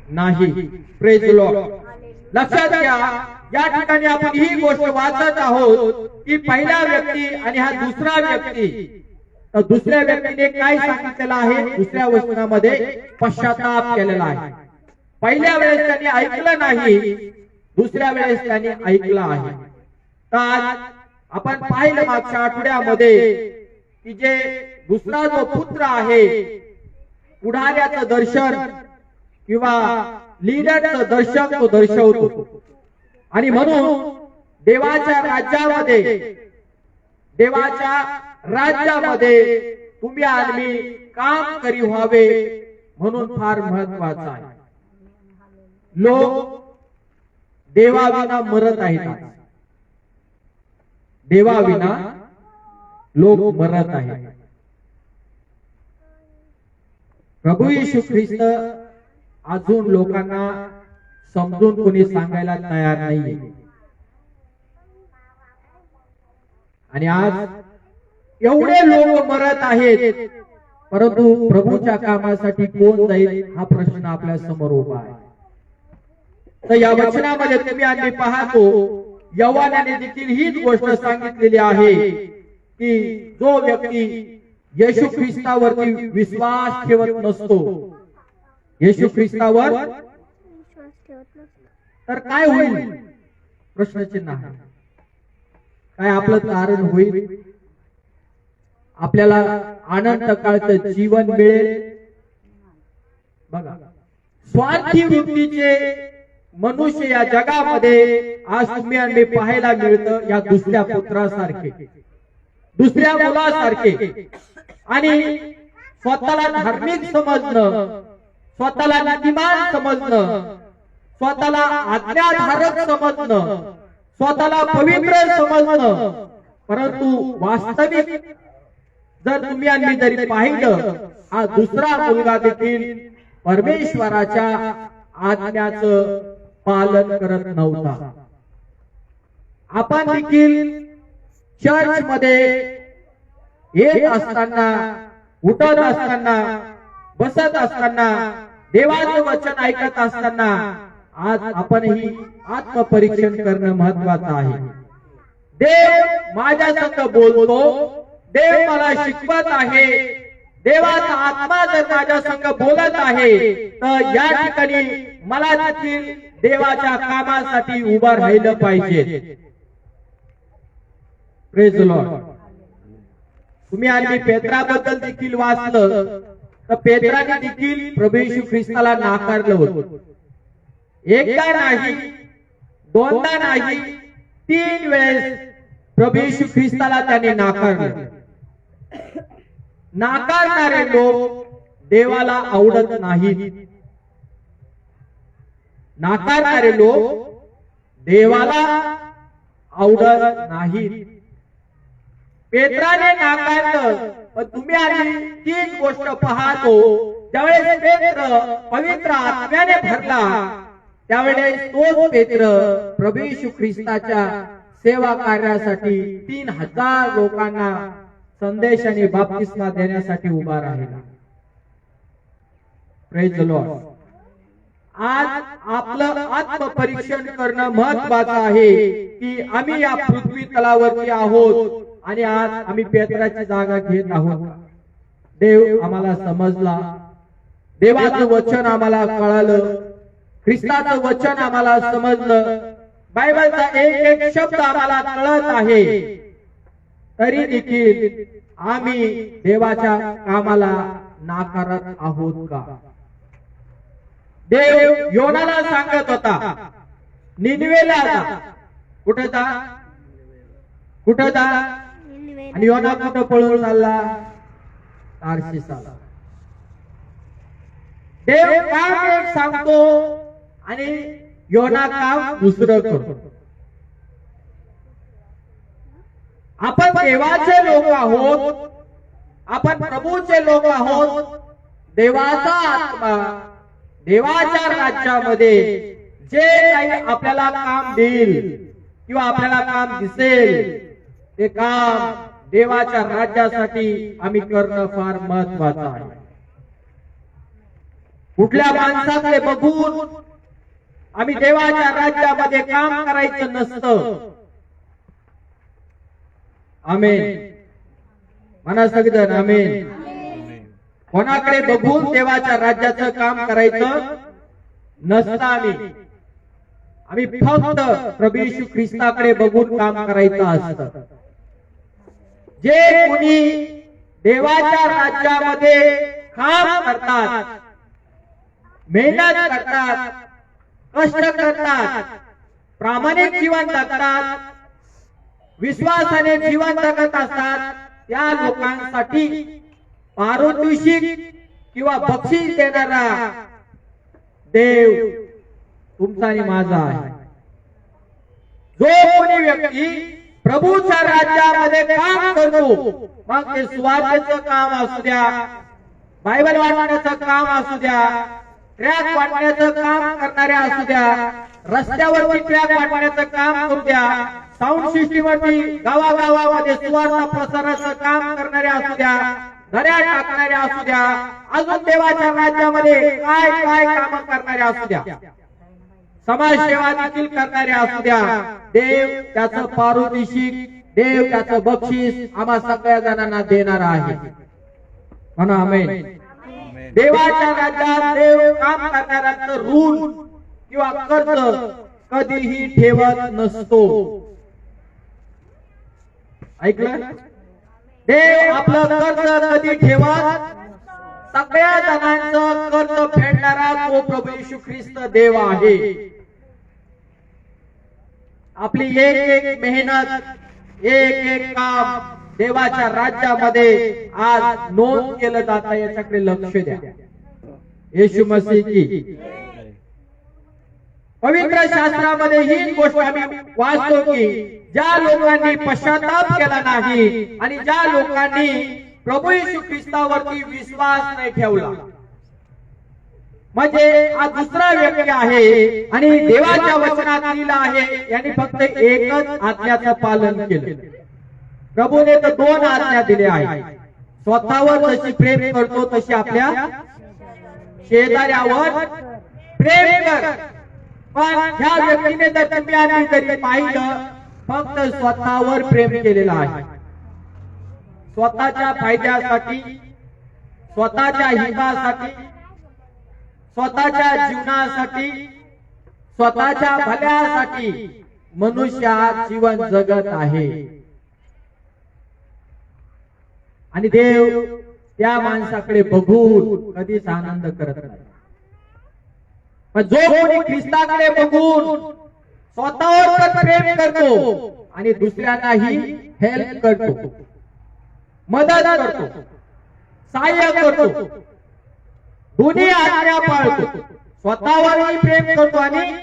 नाही. Praise Lord. लक्षात घ्या, या ठिकाणी आपण ही गोष्ट वाचत आहोत की पहिला व्यक्ती आणि हा दुसरा व्यक्ती. तर दुसऱ्या व्यक्तीने काय सांगितलेलं आहे? दुसऱ्या वचनामध्ये पश्चाताप केलेला आहे. पहिल्या वेळेस त्यांनी ऐकलं नाही, दुसऱ्या वेळेस त्यांनी ऐकलं आहे. तर आज आपण पाहिलं मागच्या आठवड्यामध्ये की जे दुसरा जो पुत्र आहे, पुढाऱ्याचं दर्शन किंवा लीडरचं दर्शन तो दर्शवतो. आणि म्हणून देवाच्या राज्यामध्ये तुम्ही आम्ही काम करी व्हावे म्हणून फार महत्वाचं आहे. लोक देवाविना मरत आहेत. देवाविना लोक मरत आहेत. प्रभू येशू ख्रिस्त अजून लोकांना समजून कोणी सांगायला तयार नाहीये. आणि आज एवढे लोक मरत आहेत, परंतु प्रभूच्या कामासाठी कोण जाईल हा प्रश्न आपल्या समोर उभा आहे. तर या वचनामध्ये तुम्ही आम्ही पाहतो, यव्हानाने देखील हीच गोष्ट सांगितलेली आहे की जो व्यक्ती येशू ख्रिस्तावरती विश्वास ठेवत नसतो, येशू ख्रिस्तावर, तर काय होईल? प्रश्नचिन्ह आहे. काय आपलं कारण होईल? आपल्याला आनंद काळचं जीवन मिळेल? बघा, स्वार्थी वृत्तीचे मनुष्य या जगामध्ये आज तुम्ही आम्ही पाहायला मिळतं. या दुसऱ्या पुत्रासारखे, दुसऱ्या मुलासारखे. आणि स्वतःला धार्मिक समजणं, स्वतःला नीतिमान समजणं, स्वतःला आज्ञाधारक समजणं, स्वतःला पवित्र समजणं. परंतु वास्तविक जर तुम्ही आम्ही जरी पाहिलं, हा दुसरा मुलगा देखील परमेश्वराच्या आज्ञाचं पालन करत नव्हता. आपण देखील चर्च मध्ये येत असताना, उठत असताना, बसत असताना, देवाचं वचन ऐकत असताना आज आपणही आत्मपरीक्षण करणं महत्वाचं आहे. देव माझ्या संग बोलतो, देव मला शिकवत आहे, देवाचा आत्मा जर माझ्या संग बोलत आहे, तर या ठिकाणी मला देखील देवाच्या कामासाठी उभं राहिलं पाहिजे. Praise Lord. तुम्ही आम्ही पेत्राबद्दल देखील वाचलं, तर पेत्राने देखील प्रभू येशू ख्रिस्ताला नाकारलं होतं. एकदा नाही, दोनदा नाही, 3 वेळेस प्रभू येशू ख्रिस्ताला त्याने नाकारलं. नाकारणारे लोक देवाला आवडत नाहीत. नाकारणारे लोक देवाला आवडत नाहीत. पेत्राने नाकारलं, पण तुम्ही आधी तीच गोष्ट पाहतो. ज्यावेळेस पेत्र पवित्र आत्म्याने भरला, त्यावेळेस तोच पेत्र प्रभू येशू ख्रिस्ताच्या सेवा कार्यासाठी 3000 लोकांना संदेश आणि बाप्तिस्मा देण्यासाठी उभा राहिला. Praise the Lord. आज आपलं आत्मपरीक्षण करणं महत्वाचं आहे की आम्ही या पृथ्वी तलावरती आहोत आणि आज आम्ही पेत्राची जागा घेत आहोत. देव आम्हाला समजला, देवाचं वचन आम्हाला कळालं, ख्रिस्ताचं वचन आम्हाला समजलं, बायबलचा एक एक शब्द आम्हाला कळत आहे, तरी देखील आम्ही देवाच्या कामाला नाकारत आहोत का? देव योनाला सांगत होता, निनवेला जा. कुठे जा? कुठे जा? आणि योना कुठं पळून चालला? तार्शीसाला. देव काम एक सांगतो आणि योना काम दुसरं करतो. आपण देवाचे लोक आहोत, आपण प्रभूचे लोक आहोत. देवाचा आत्मा देवाच्या राज्यामध्ये जे काही आपल्याला काम देईल किंवा आपल्याला काम दिसेल, ते काम देवाच्या राज्यासाठी आम्ही करणं फार महत्वाचं आहे. कुठल्या माणसाकडे बघून आम्ही देवाच्या राज्यामध्ये काम करायचं नसतं. आमेन. म्हणा सगळेजण आमेन. कोणाकडे बघून देवाच्या राज्याचं काम करायचं नसतं. आम्ही फक्त प्रभू येशू ख्रिस्ताकडे बघून काम करायचं असतं. जे कोणी देवाच्या राज्यामध्ये काम करतात, मेहनत करतात, कष्ट करतात, प्रामाणिक जीवन जगतात, विश्वासाने जीवन जगत असतात, त्या लोकांसाठी पारितोषिक किंवा बक्षीस देणारा देव तुमचा आणि माझा आहे. जो कोणी व्यक्ती प्रभूच्या राज्यामध्ये काम करतो, मग ते सुवार्तेचं काम असू द्या, बायबल वाचण्याचं काम असू द्या, ट्रॅक वाटण्याचं काम करणारे असू द्या, रस्त्यावरती ट्रॅक वाटण्याचं काम करू द्या, साऊंड सिस्टीमवरती गावागावामध्ये सुवार्ता प्रसाराचं काम करणारे असू द्या, दऱ्या टाकणारे असू द्या, अजून देवाच्या राज्यामध्ये काय काय काम करणारे असू द्या, समाजसेवा देखील करणारे असू द्या, देव त्याचं पारितोषिक, देव त्याचं बक्षीस आम्हा सगळ्या जणांना देणार आहे. म्हणा आमेन. देवाच्या राज्यात देव काम करणाऱ्यांचं ऋण किंवा कर्ज कधीही ठेवत नसतो. ऐकलं? देव आपलं कर्ज कधी ठेवत, सगळ्या जणांचं कर्ज फेडणारा तो प्रभू येशू ख्रिस्त देव आहे. आपली एक एक मेहनत, एक एक काम देवाच्या राज्यामध्ये आज नोंद केलं जातं. याच्याकडे लक्ष द्या. येशू मसीह की. पवित्र शास्त्रामध्ये ही गोष्ट आम्ही वाचतो की ज्या लोकांनी पश्चाताप केला नाही आणि ज्या लोकांनी प्रभू येशू ख्रिस्तावरती विश्वास नाही ठेवला, म्हणजे हा दुसरा व्यक्ती आहे आणि देवाच्या वचनात लिहिलं आहे, यांनी फक्त एकच आज्ञाचं पालन केलं. प्रभूने तर 2 आज्ञा दिल्या आहेत. स्वतःवर जशी प्रेम करतो तशी आपल्या शेजाऱ्यावर प्रेम कर. पण ह्या व्यक्तीने जर तुम्ही आधी जरी पाहिलं, फक्त स्वतःवर प्रेम केलेलं आहे. स्वतःच्या फायद्यासाठी, स्वतःच्या हितासाठी, स्वतःच्या जीवनासाठी, स्वतःच्या भल्यासाठी मनुष्य जीवन जगत आहे. आणि देव त्या माणसाकडे बघून कधीच आनंद करत नाही. पण जो कोणी ख्रिस्ताकडे बघून स्वतःवर प्रेम करतो आणि दुसऱ्यांनाही हेल्प करतो, मदत करतो, सहाय्य करतो, दोन्ही आज्ञा पाळतो, स्वतःवरही प्रेम करतो आणि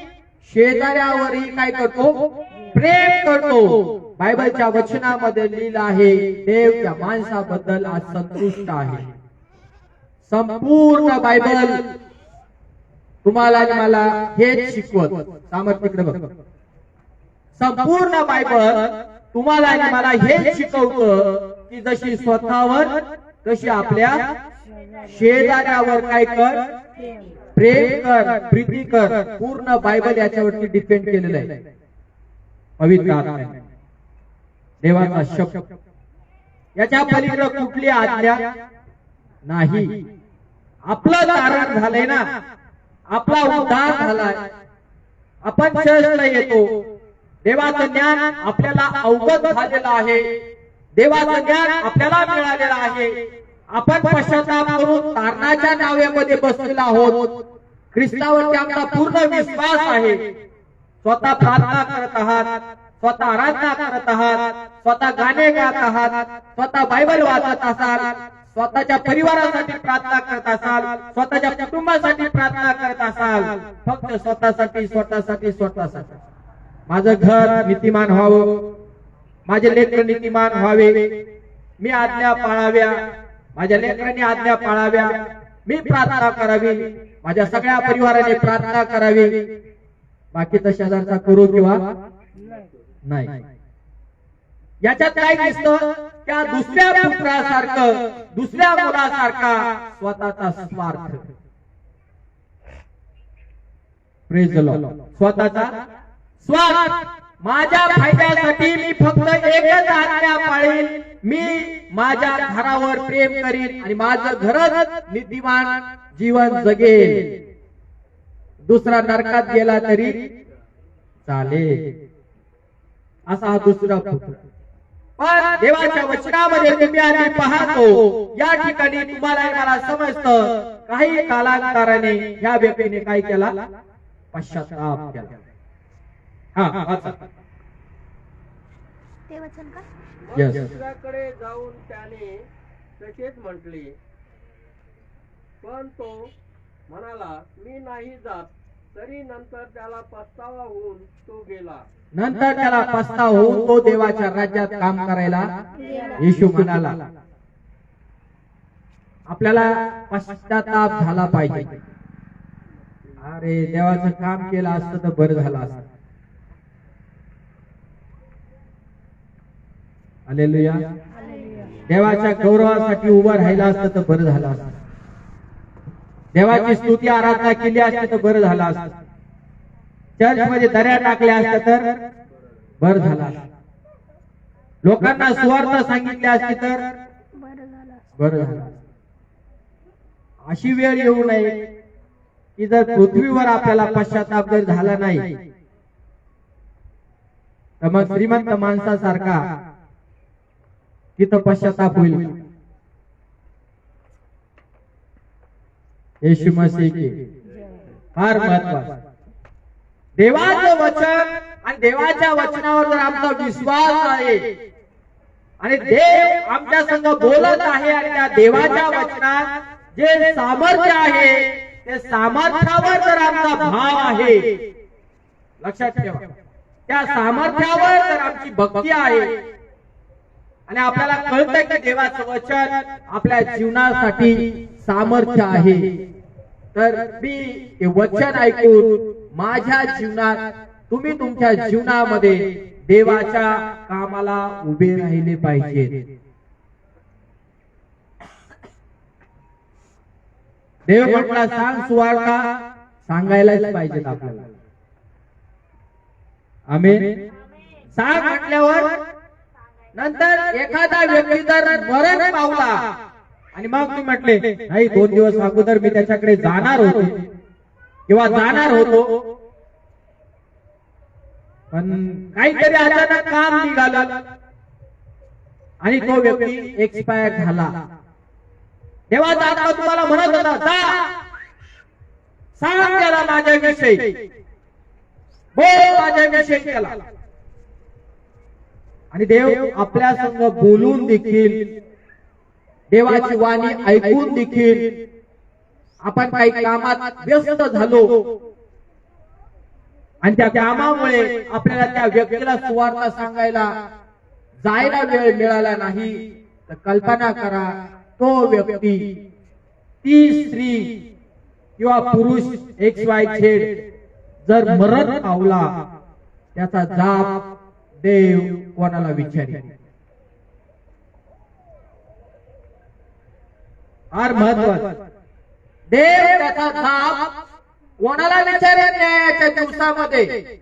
शेजाऱ्यावरही काय करतो, प्रेम करतो. बायबलच्या वचनामध्ये लिहिलं आहे, देव त्या माणसाबद्दल आज संतुष्ट आहे. संपूर्ण बायबल तुम्हाला आणि मला हेच शिकवत. सामर्थ्याकडे बघ. संपूर्ण बायबल तुम्हाला आणि मला हेच शिकवतं की जशी स्वतःवर तशी आपल्या शेजाऱ्यावर काय कर, प्रेम कर, प्रीती कर. पूर्ण बायबल याच्यावरती डिपेंड केलेलं आहे. पवित्र आत्मा देवाचा शब्द, याच्या पलीकडे कुठली आज्ञा नाही. आपलं तारण झालंय ना, आपला उद्धार झालाय, आपण चर्चला येतो, देवाचं ज्ञान आपल्याला अवगत झालेलं आहे, देवाचं ज्ञान आपल्याला मिळालेलं आहे. आपण पश्चाताप करून तारणाच्या नावेमध्ये बसलेलो आहोत. ख्रिस्तावरती आमचा पूर्ण विश्वास आहे. स्वतः प्रार्थना करत आहात, स्वतः आराधना करत आहात, स्वतः गाणे गात आहात, स्वतः बायबल वाचत असाल, स्वतःच्या परिवारासाठी प्रार्थना करत असाल, स्वतःच्या कुटुंबासाठी प्रार्थना करत असाल, फक्त स्वतःसाठी स्वतःसाठी स्वतःसाठी. माझं घर नीतिमान व्हावं, माझे लेकर नीतिमान व्हावे, मी आज्ञा पाळाव्या, माझ्या लेकरांनी आज्ञा पाळाव्या, मी प्रार्थना करावी, माझ्या सगळ्या परिवाराने प्रार्थना करावी. बाकी शेजारचा करू किंवा नाही. याच्यात काय दिसतं, त्या दुसऱ्या पुत्रासारखं, दुसऱ्या मुलासारखा स्वतःचा स्वार्थ. Praise the Lord. स्वतःचा स्वार्थ, माझ्या फायद्यासाठी मी फक्त एकच आज्ञा पाळीन, मी माझ्या घरावर प्रेम करीन आणि माझं घरच नीतिमान जीवन जगेल. दुसरा नरकात गेला तरी चालेल, असा हा दुसरा पुत्र. पण देवाच्या वचनामध्ये तुम्ही आधी पाहतो, या ठिकाणी तुम्हाला मला समजतं काही कालांतराने ह्या व्यक्तीने काय केला, पश्चाताप केला. हा वाचा. ते वचन का? Yes. दुसऱ्याकडे जाऊन त्याने तसेच म्हटले, पण तो म्हणाला, मी नाही जात. तरी नंतर त्याला पस्तावा होऊन तो गेला. नंतर त्याला पस्ताव होऊन तो देवाच्या राज्यात काम करायला येशू म्हणाला. आपल्याला पश्चाताप झाला पाहिजे. अरे देवाचं काम केलं असतं तर बरं झालं असतं. हालेलुया. देवाच्या गौरवासाठी उभं राहिलं असतं तर बरं झालं असतं. देवाची स्तुती आराधना केली असती तर बरं झालं असतं. चर्च मध्ये दऱ्या टाकल्या असत्या तर बरं झालं असतं. लोकांना सुवार्थ सांगितले असते तर बरं झालं. अशी वेळ येऊ नये की जर पृथ्वीवर आपल्याला पश्चाताप जर झाला नाही तर मग श्रीमंत माणसासारखा तिथं पश्चाताप होईल. येशू मसीह की फार महत्वाचं. देवाचं वचन आणि देवाच्या वचनावर जर आमचा विश्वास आहे आणि देव आमच्या संग बोलत आहे आणि त्या देवाच्या वचनात जे सामर्थ्य आहे ते सामर्थ्यावर जर आमचा भाव आहे, लक्षात ठेवा, त्या सामर्थ्यावर जर आमची भक्ती आहे आणि आपल्याला कळतं की देवाचं वचन आपल्या जीवनासाठी सामर्थ्य आहे, तर मी हे वचन ऐकून माझ्या जीवनात तुम्ही तुमच्या जीवनामध्ये देवाच्या कामाला उभे राहिले पाहिजे. देव म्हटला सांग सुवार्ता, सांगायलाच पाहिजेत आपल्याला. आमेन. सांग म्हटल्यावर नंतर एखादा व्यक्ती जर मरण पावला आणि मग तुम्ही म्हटले नाही 2 दिवस अगोदर मी त्याच्याकडे जाणार होतो किंवा जाणार होतो, पण काहीतरी अचानक काम निघालं आणि तो व्यक्ती एक्सपायर झाला. देवाचा आत्मा तुम्हाला म्हणत होता जा सांग त्याला माझ्याविषयी, बोल माझ्याविषयी त्याला. आणि देव आपल्या संग बोलून देखील, देवाची वाणी ऐकून देखील आपण काही कामात व्यस्त झालो आणि त्या कामामुळे आपल्याला त्या व्यक्तीला सुवार्ता सांगायला जायला वेळ मिळाला नाही, तर कल्पना करा तो व्यक्ती, ती स्त्री किंवा पुरुष XYZ जर मरण पावला, त्याचा जाब देव कोणाला विचारेल. फार महत्वाचं. देव त्याचा जाब कोणाला विचारेल न्यायाच्या दिवसामध्ये.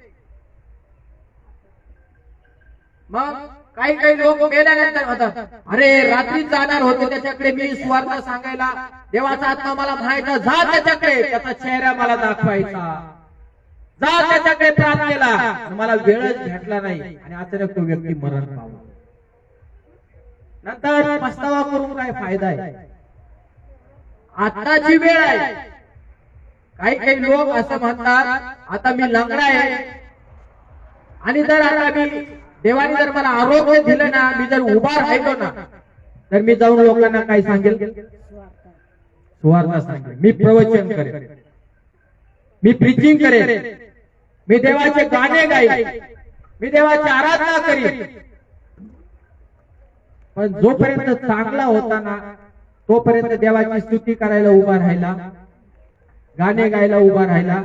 मग काही काही लोक मेल्यानंतर म्हणतात अरे रात्री जाणार होते त्याच्याकडे मी सुवार्ता सांगायला, देवाचा आत्मा मला म्हणायचा जा त्याच्याकडे, त्याचा चेहरा मला दाखवायचा, जा त्याच्याकडे प्रार्थनेला, मला वेळच भेटला नाही आणि अचानक तो व्यक्ती मरण पावला. नंतर पस्तावा करून काय फायदा आहे. आताची वेळ आहे. काही काही लोक असं म्हणतात आता मी लंगडा आहे आणि जर आता मी देवाने जर मला आरोग्य दिलं ना, मी जर उभा राहिलो ना, तर मी जाऊन लोकांना काय सांगेल, सुवार्ता सांगेल, मी प्रवचन करेन, मी प्रीचिंग करेन, मी देवाचे गाणे गाईन, मी देवाची आराधना करीन. पण जोपर्यंत चांगला होता ना तोपर्यंत देवाची स्तुती करायला उभा राहिला, गाणे गायला उभा राहिला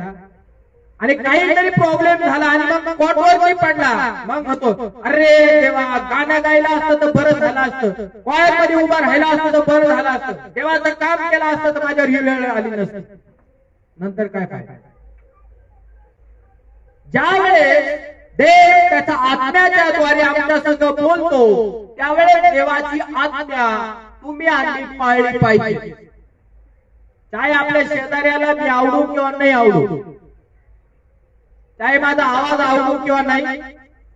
आणि काहीतरी प्रॉब्लेम झाला आणि मग कोर्टवरती पडला, मग म्हणतो अरे देवा गाणं गायला असतं तर बरं झालं असतं, कॉयर मध्ये उभा राहिला असतं तर बरं झालं असतं, देवाचं काम केलं असतं तर माझ्यावर ही वेळ आली नसती. नंतर काय फायदा. ज्यावेळेस देव त्याच्या आत्म्याच्या द्वारे आमच्या संग बोलतो त्यावेळेस देवाची आज्ञा तुम्ही आम्ही पाळली पाहिजे. चाहे आपल्या शेजाऱ्याला मी आवडू किंवा नाही आवडू, चाहे माझा आवाज आवडू किंवा नाही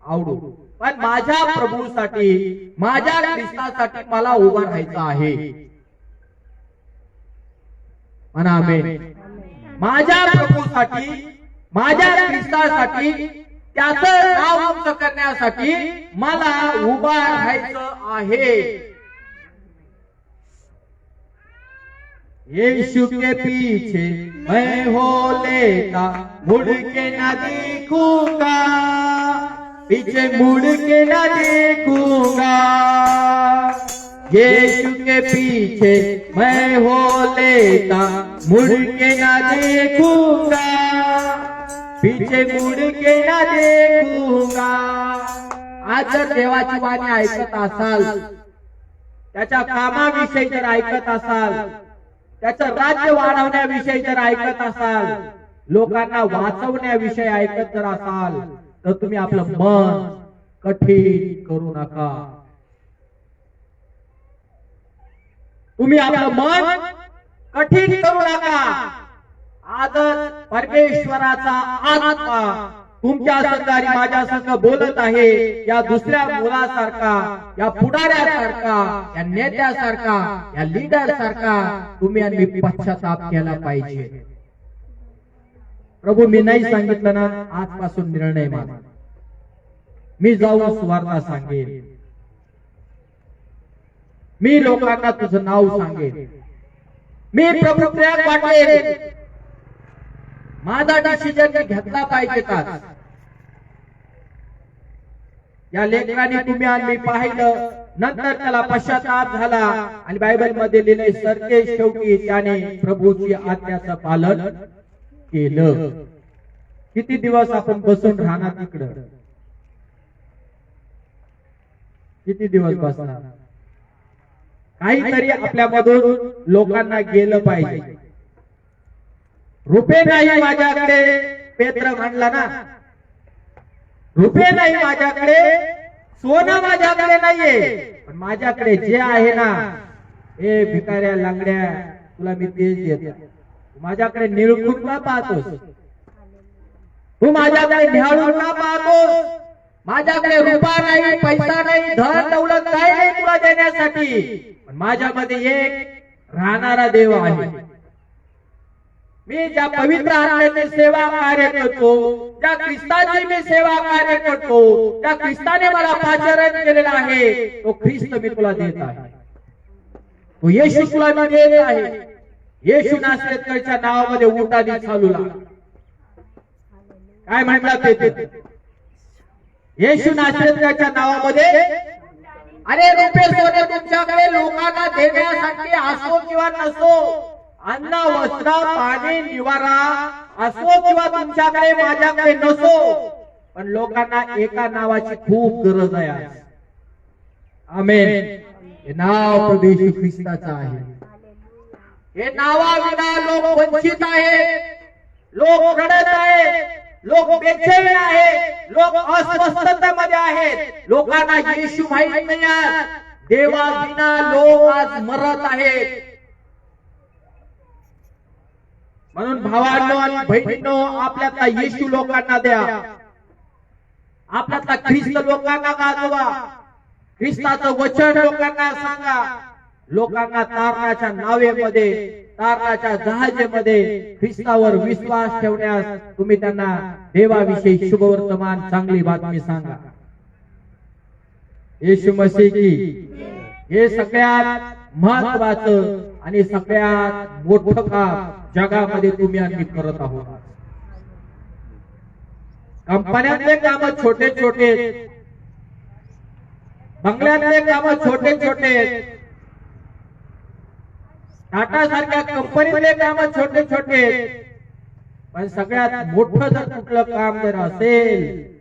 आवडू, पण माझ्या प्रभूसाठी माझ्या ख्रिस्तासाठी मला उभं राहायचं आहे. म्हणा आमेन. माझ्या प्रभूसाठी माझ्या ख्रिस्तासाठी त्याचं नाव उंच करण्यासाठी मला उभा राहायचं आहे. यीशु के पीछे मैं हो लेता, मुड़ के ना देखूंगा, पीछे मुड़ के ना देखूंगा. यीशु के पीछे मैं हो लेता, मुड़ के ना देखूंगा, पीछे मुड़ के ना देखूंगा. आज जर देवाची वाणी ऐकत असाल, त्याच्या कामाविषयी जर ऐकत असाल, त्याचं राज्य वाढवण्याविषयी जर ऐकत असाल, लोकांना वाचवण्याविषयी ऐकत जर असाल, तर तुम्ही आपलं मन कठीण करू नका. तुम्ही आपलं मन कठीण करू नका. आजच परमेश्वराचा आत्मा तुमच्या संग आणि माझ्या संग बोलत आहे. या दुसऱ्या मुलासारखा, या पुढाऱ्यासारखा, या नेत्यासारखा, या लीडर सारखा तुम्ही आणि मी पश्चाताप केला पाहिजे. प्रभू, मी नाही सांगितलं ना, आजपासून निर्णय माझा, मी जाऊन सुवार्ता सांगेन, मी लोकांना तुझं नाव सांगेन, मी प्रभू प्रेम वाटेन. माझा डिसिजन घेतला पाहिजे का? या लेखनाने तुम्ही आणि पाहिलं, नंतर त्याला पश्चाताप झाला आणि बायबल मध्ये लिहिले, सरते शेवटी त्याने प्रभूची आज्ञाचं पालन केलं. किती दिवस आपण बसून राहणार तिकडं? किती दिवस बसणार? काहीतरी आपल्यामधून लोकांना गेलं पाहिजे. रुपये नाही माझ्याकडे, पेत्र म्हणला ना, रुपये नाही माझ्याकडे, सोनं माझ्याकडे नाहीये, पण माझ्याकडे जे आहे ना, हे भिकाऱ्या लांगड्या तुला मी तेच देतो. माझ्याकडे निळखून का पाहतोस? तू माझ्याकडे ढाळून का पाहतोस? माझ्याकडे रुपया नाही, पैसा नाही, धन दौलत काही नाही तुला देण्यासाठी, पण माझ्यामध्ये एक राहणारा देव आहे. मी ज्या पवित्र आत्म्याची सेवा कार्य करतो, ज्या ख्रिस्ताची मी सेवा कार्य करतो, त्या ख्रिस्ताने मला पाचारण केलेला आहे, तो ख्रिस्त मी तुला देत आहे. तो येशू तुला मी देत आहे. येशू नासरेतच्या नावामध्ये उठाने चालू लागला. काय म्हणतात ते? येशू नासरेतच्या नावामध्ये, अरे रुपये सोने तुमच्याकडे लोकांना देण्यासाठी असो किंवा नसो, अन्न वस्त्र पाणी निवारा असो किंवा तुमच्याकडे माझ्याकडे नसो, पण लोकांना एका नावाची खूप गरज आहे. आमेन. हे नाव प्रभू येशू ख्रिस्ताचं आहे. हे नावाविना लोक वंचित आहेत, लोक रडत आहेत, लोक बेचैन आहेत, लोक अस्वस्थतेमध्ये आहेत. लोकांना येशू माहित नाही आहे. देवाविना लोक आज मरत आहेत. म्हणून भावांनो आणि बहिणींनो, आपल्यातला येशू लोकांना द्या, आपल्यातला ख्रिस्त लोकांना गाजवा, ख्रिस्ताचं वचन लोकांना सांगा. लोकांना तारणाच्या नावेमध्ये, तारणाच्या जहाजेमध्ये ख्रिस्तावर विश्वास ठेवण्यास तुम्ही त्यांना देवाविषयी शुभवर्तमान, चांगली बातमी सांगा. येशू मसीह की. हे सगळ्यात महत्वाचं आणि सगळ्यात मोठं काम जगामध्ये तुम्ही आणि करत आहोत. कंपन्यांचे काम छोटे छोटे, बंगल्यातले काम छोटे छोटे, टाटा सारख्या कंपनीतले काम छोटे छोटे, पण सगळ्यात मोठं जर कुठलं काम जर असेल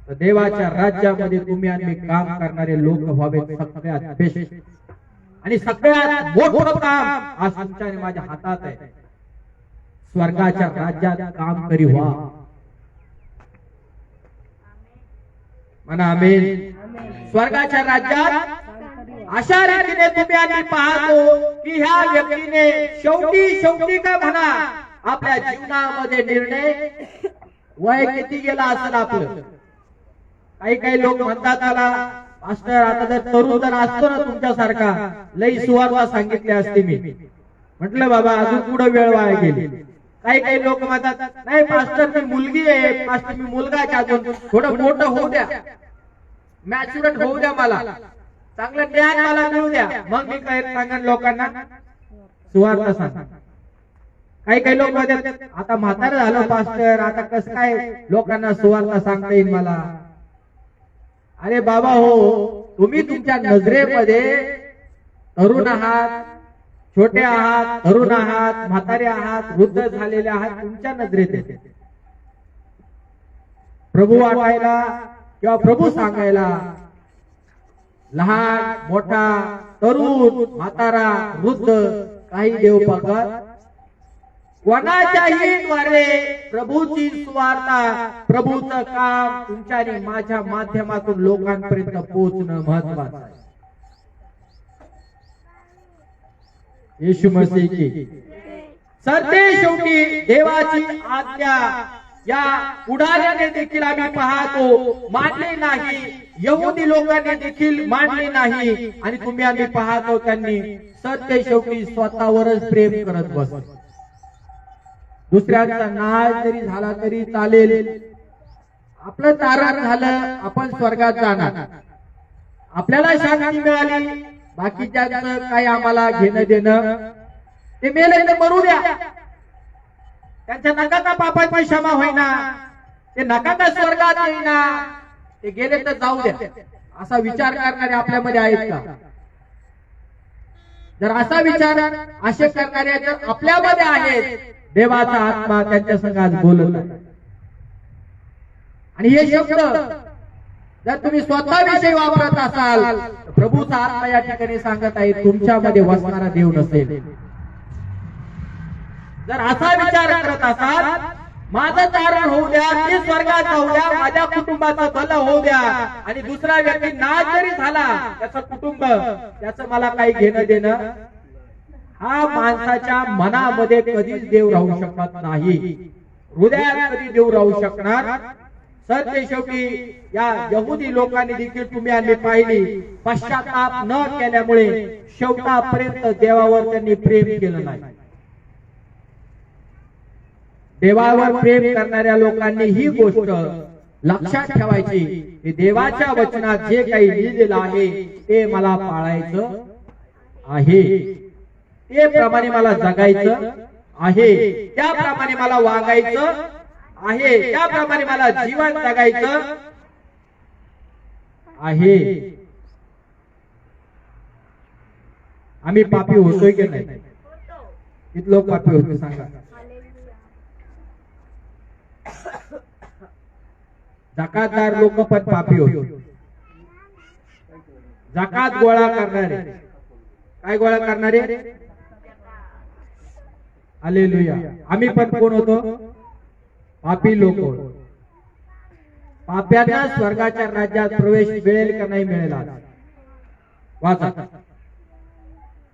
तर देवाच्या राज्यामध्ये तुम्ही आणि काम करणारे लोक व्हावे. सगळ्यात बेस्ट आणि सगळ्यात मोठं काम आज तुमच्या आणि माझ्या हातात आहे. स्वर्गाच्या राज्यात काम करी व्हा. म्हणा आमेन. स्वर्गाच्या राज्यात अशा रीतीने तुम्ही आम्ही पाहतो की ह्या व्यक्तीने शेवटी काय म्हणा आपल्या जीवनामध्ये निर्णय वय किती गेला असेल आपलं. काही लोक म्हणतात त्याला मास्टर आता जर तरुण जर असतो ना तुमच्यासारखा लई सुवार्ता सांगितली असते मी. म्हटलं बाबा अजून पुढे वेळ वाया गेली. काही लोक म्हणतात नाही मास्टर मी मुलगी आहे, मास्टर मी मुलगा आहे, अजून थोडं मोठं होऊ द्या, मॅच्युरेट होऊ द्या, मला चांगलं ज्ञान मला मिळू द्या, मग मी काय सांगेन लोकांना सुवार्ता सांग. काही लोक म्हणतात आता म्हातारं झालं पास्टर आता कसं काय लोकांना सुवार्ता सांगता येईल मला. अरे बाबा हो, तुम्ही तुमच्या नजरेमध्ये तरुण आहात, छोटे आहात, तरुण आहात, म्हातारे आहात, वृद्ध झालेले आहात, तुमच्या नजरेत येते. प्रभू वाटायला किंवा प्रभू सांगायला लहान मोठा तरुण म्हातारा वृद्ध काही देव बघत कोणाच्याही द्वारे प्रभूची सुवार्ता प्रभूचं काम तुमच्या आणि माझ्या माध्यमातून लोकांपर्यंत पोहोचणं महत्वाचं आहे. येशू मसीह की सरते शेवटी देवाची आज्ञा या पुढाऱ्याने देखील आम्ही पाहतो मानले नाही, यहुदी लोकांनी देखील मानले नाही आणि तुम्ही आम्ही पाहतो त्यांनी सत्य शेवटी स्वतःवरच प्रेम करत बसले. दुसऱ्यांचा नाश जरी झाला तरी चालेल, आपलं तारण झालं, आपण स्वर्गात जाणार, आपल्याला शांती मिळाली, बाकीच्यांचं काही आम्हाला घेणं देणं. ते मेले तर मरू द्या, त्यांच्या नकांना पापाची क्षमा होईना, ते नकांना स्वर्गात येईना, ते गेले तर जाऊ द्या, असा विचार करणारे आपल्यामध्ये आहेत का? जर असा विचार असे करणारे जर आपल्यामध्ये आहेत, देवाचा आत्मा त्यांच्या संघात बोलत आहे. आणि हे शब्द जर तुम्ही स्वतःविषयी वापरत असाल तर प्रभूचा आत्मा या ठिकाणी सांगत आहे तुमच्यामध्ये वसणारा देव नसेल. जर असा विचार करत असाल माझं तारण होऊ द्या, मी स्वर्गात जाऊ द्या, माझ्या कुटुंबाचं भलं होऊ द्या आणि दुसरा व्यक्ती नाश जरी झाला त्याचं कुटुंब त्याचं मला काही घेणं देणं, हा माणसाच्या मनामध्ये कधीच देव राहू शकत नाही, हृदयात कधी देव राहू शकणार. सत्य शेवटी या यहुदी लोकांनी देखील तुम्ही आम्ही पाहिली पश्चाताप न केल्यामुळे शेवटापर्यंत देवावर त्यांनी प्रेम केलं नाही. देवावर प्रेम करणाऱ्या लोकांनी ही गोष्ट लक्षात ठेवायची की देवाच्या वचनात जे काही लिहिलेलं आहे ते मला पाळायचं आहे, ते प्रमाणे मला जगायचं आहे, त्याप्रमाणे मला वागायचं आहे, त्याप्रमाणे मला जीवन जगायचं आहे. आम्ही पापी होतोय की नाही? किती लोक पापी होते सांगा? जकातदार लोक पण पापी होते. जकात गोळा करणारे, काय गोळा करणारे? हालेलुया. आम्ही पण कोण होतो? पापी लोक. पाप्यांना स्वर्गाच्या राज्यात प्रवेश मिळेल का नाही मिळेल? वाचा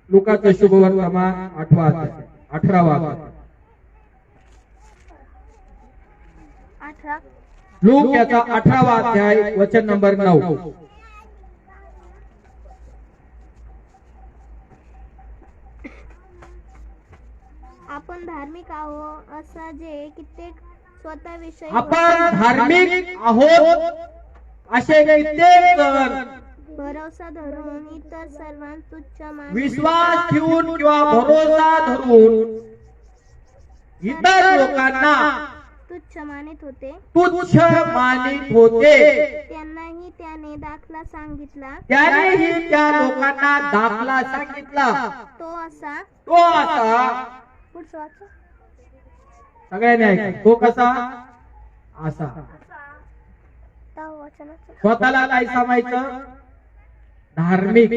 लुकाचं शुभवर्तमान 18वा लूक याचा 18वा अध्याय वचन नंबर 9. आपण धार्मिक आहोत असा जे कित्येक स्वतःविषयी आपण धार्मिक आहोत असे कित्येक जण भरोसा धरून इतर सर्वांत तुच्छ मानून विश्वास ठेवून किंवा भरोसा धरून इतर लोकांना तुच्छ मानित होते. तुच्छ मानित होते. त्यांनाही त्याने दाखला सांगितला. त्यानेही त्या लोकांना दाखला सांगितला. तो असा पुढचं वाचा. सगळ्यांनी ऐका. तो कसा? असा. स्वतःला काय समायचं? धार्मिक.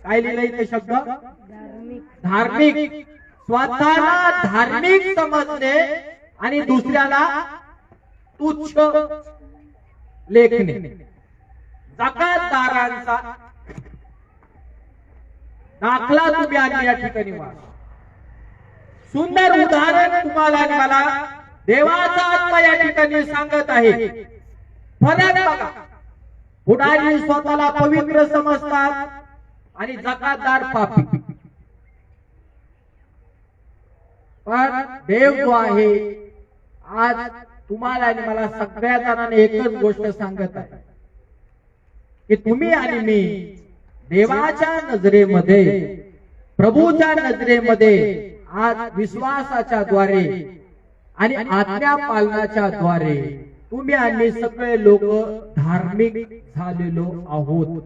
काय लिहिलंय ते शब्द? धार्मिक. स्वतःला धार्मिक समजणे आणि दुसऱ्याला तुच्छ लेखणे. जकातदारांचा दाखला तुम्ही आणि या ठिकाणी वाचा. सुंदर उदाहरण तुम्हाला आणि मला देवाचा आत्मा या ठिकाणी सांगत आहे. फरक बघा, पुढारी स्वतःला पवित्र समजतात आणि जकातदार पापी. पण देव जो आहे आज तुम्हाला आणि मला सगळ्या जणांना एकच गोष्ट सांगत आहे की तुम्ही आणि मी देवाच्या नजरेमध्ये, प्रभूच्या नजरेमध्ये आज विश्वासाच्या द्वारे आणि आज्ञा पालनाच्या द्वारे तुम्ही आणि सगळे लोक धार्मिक झालेलो आहोत.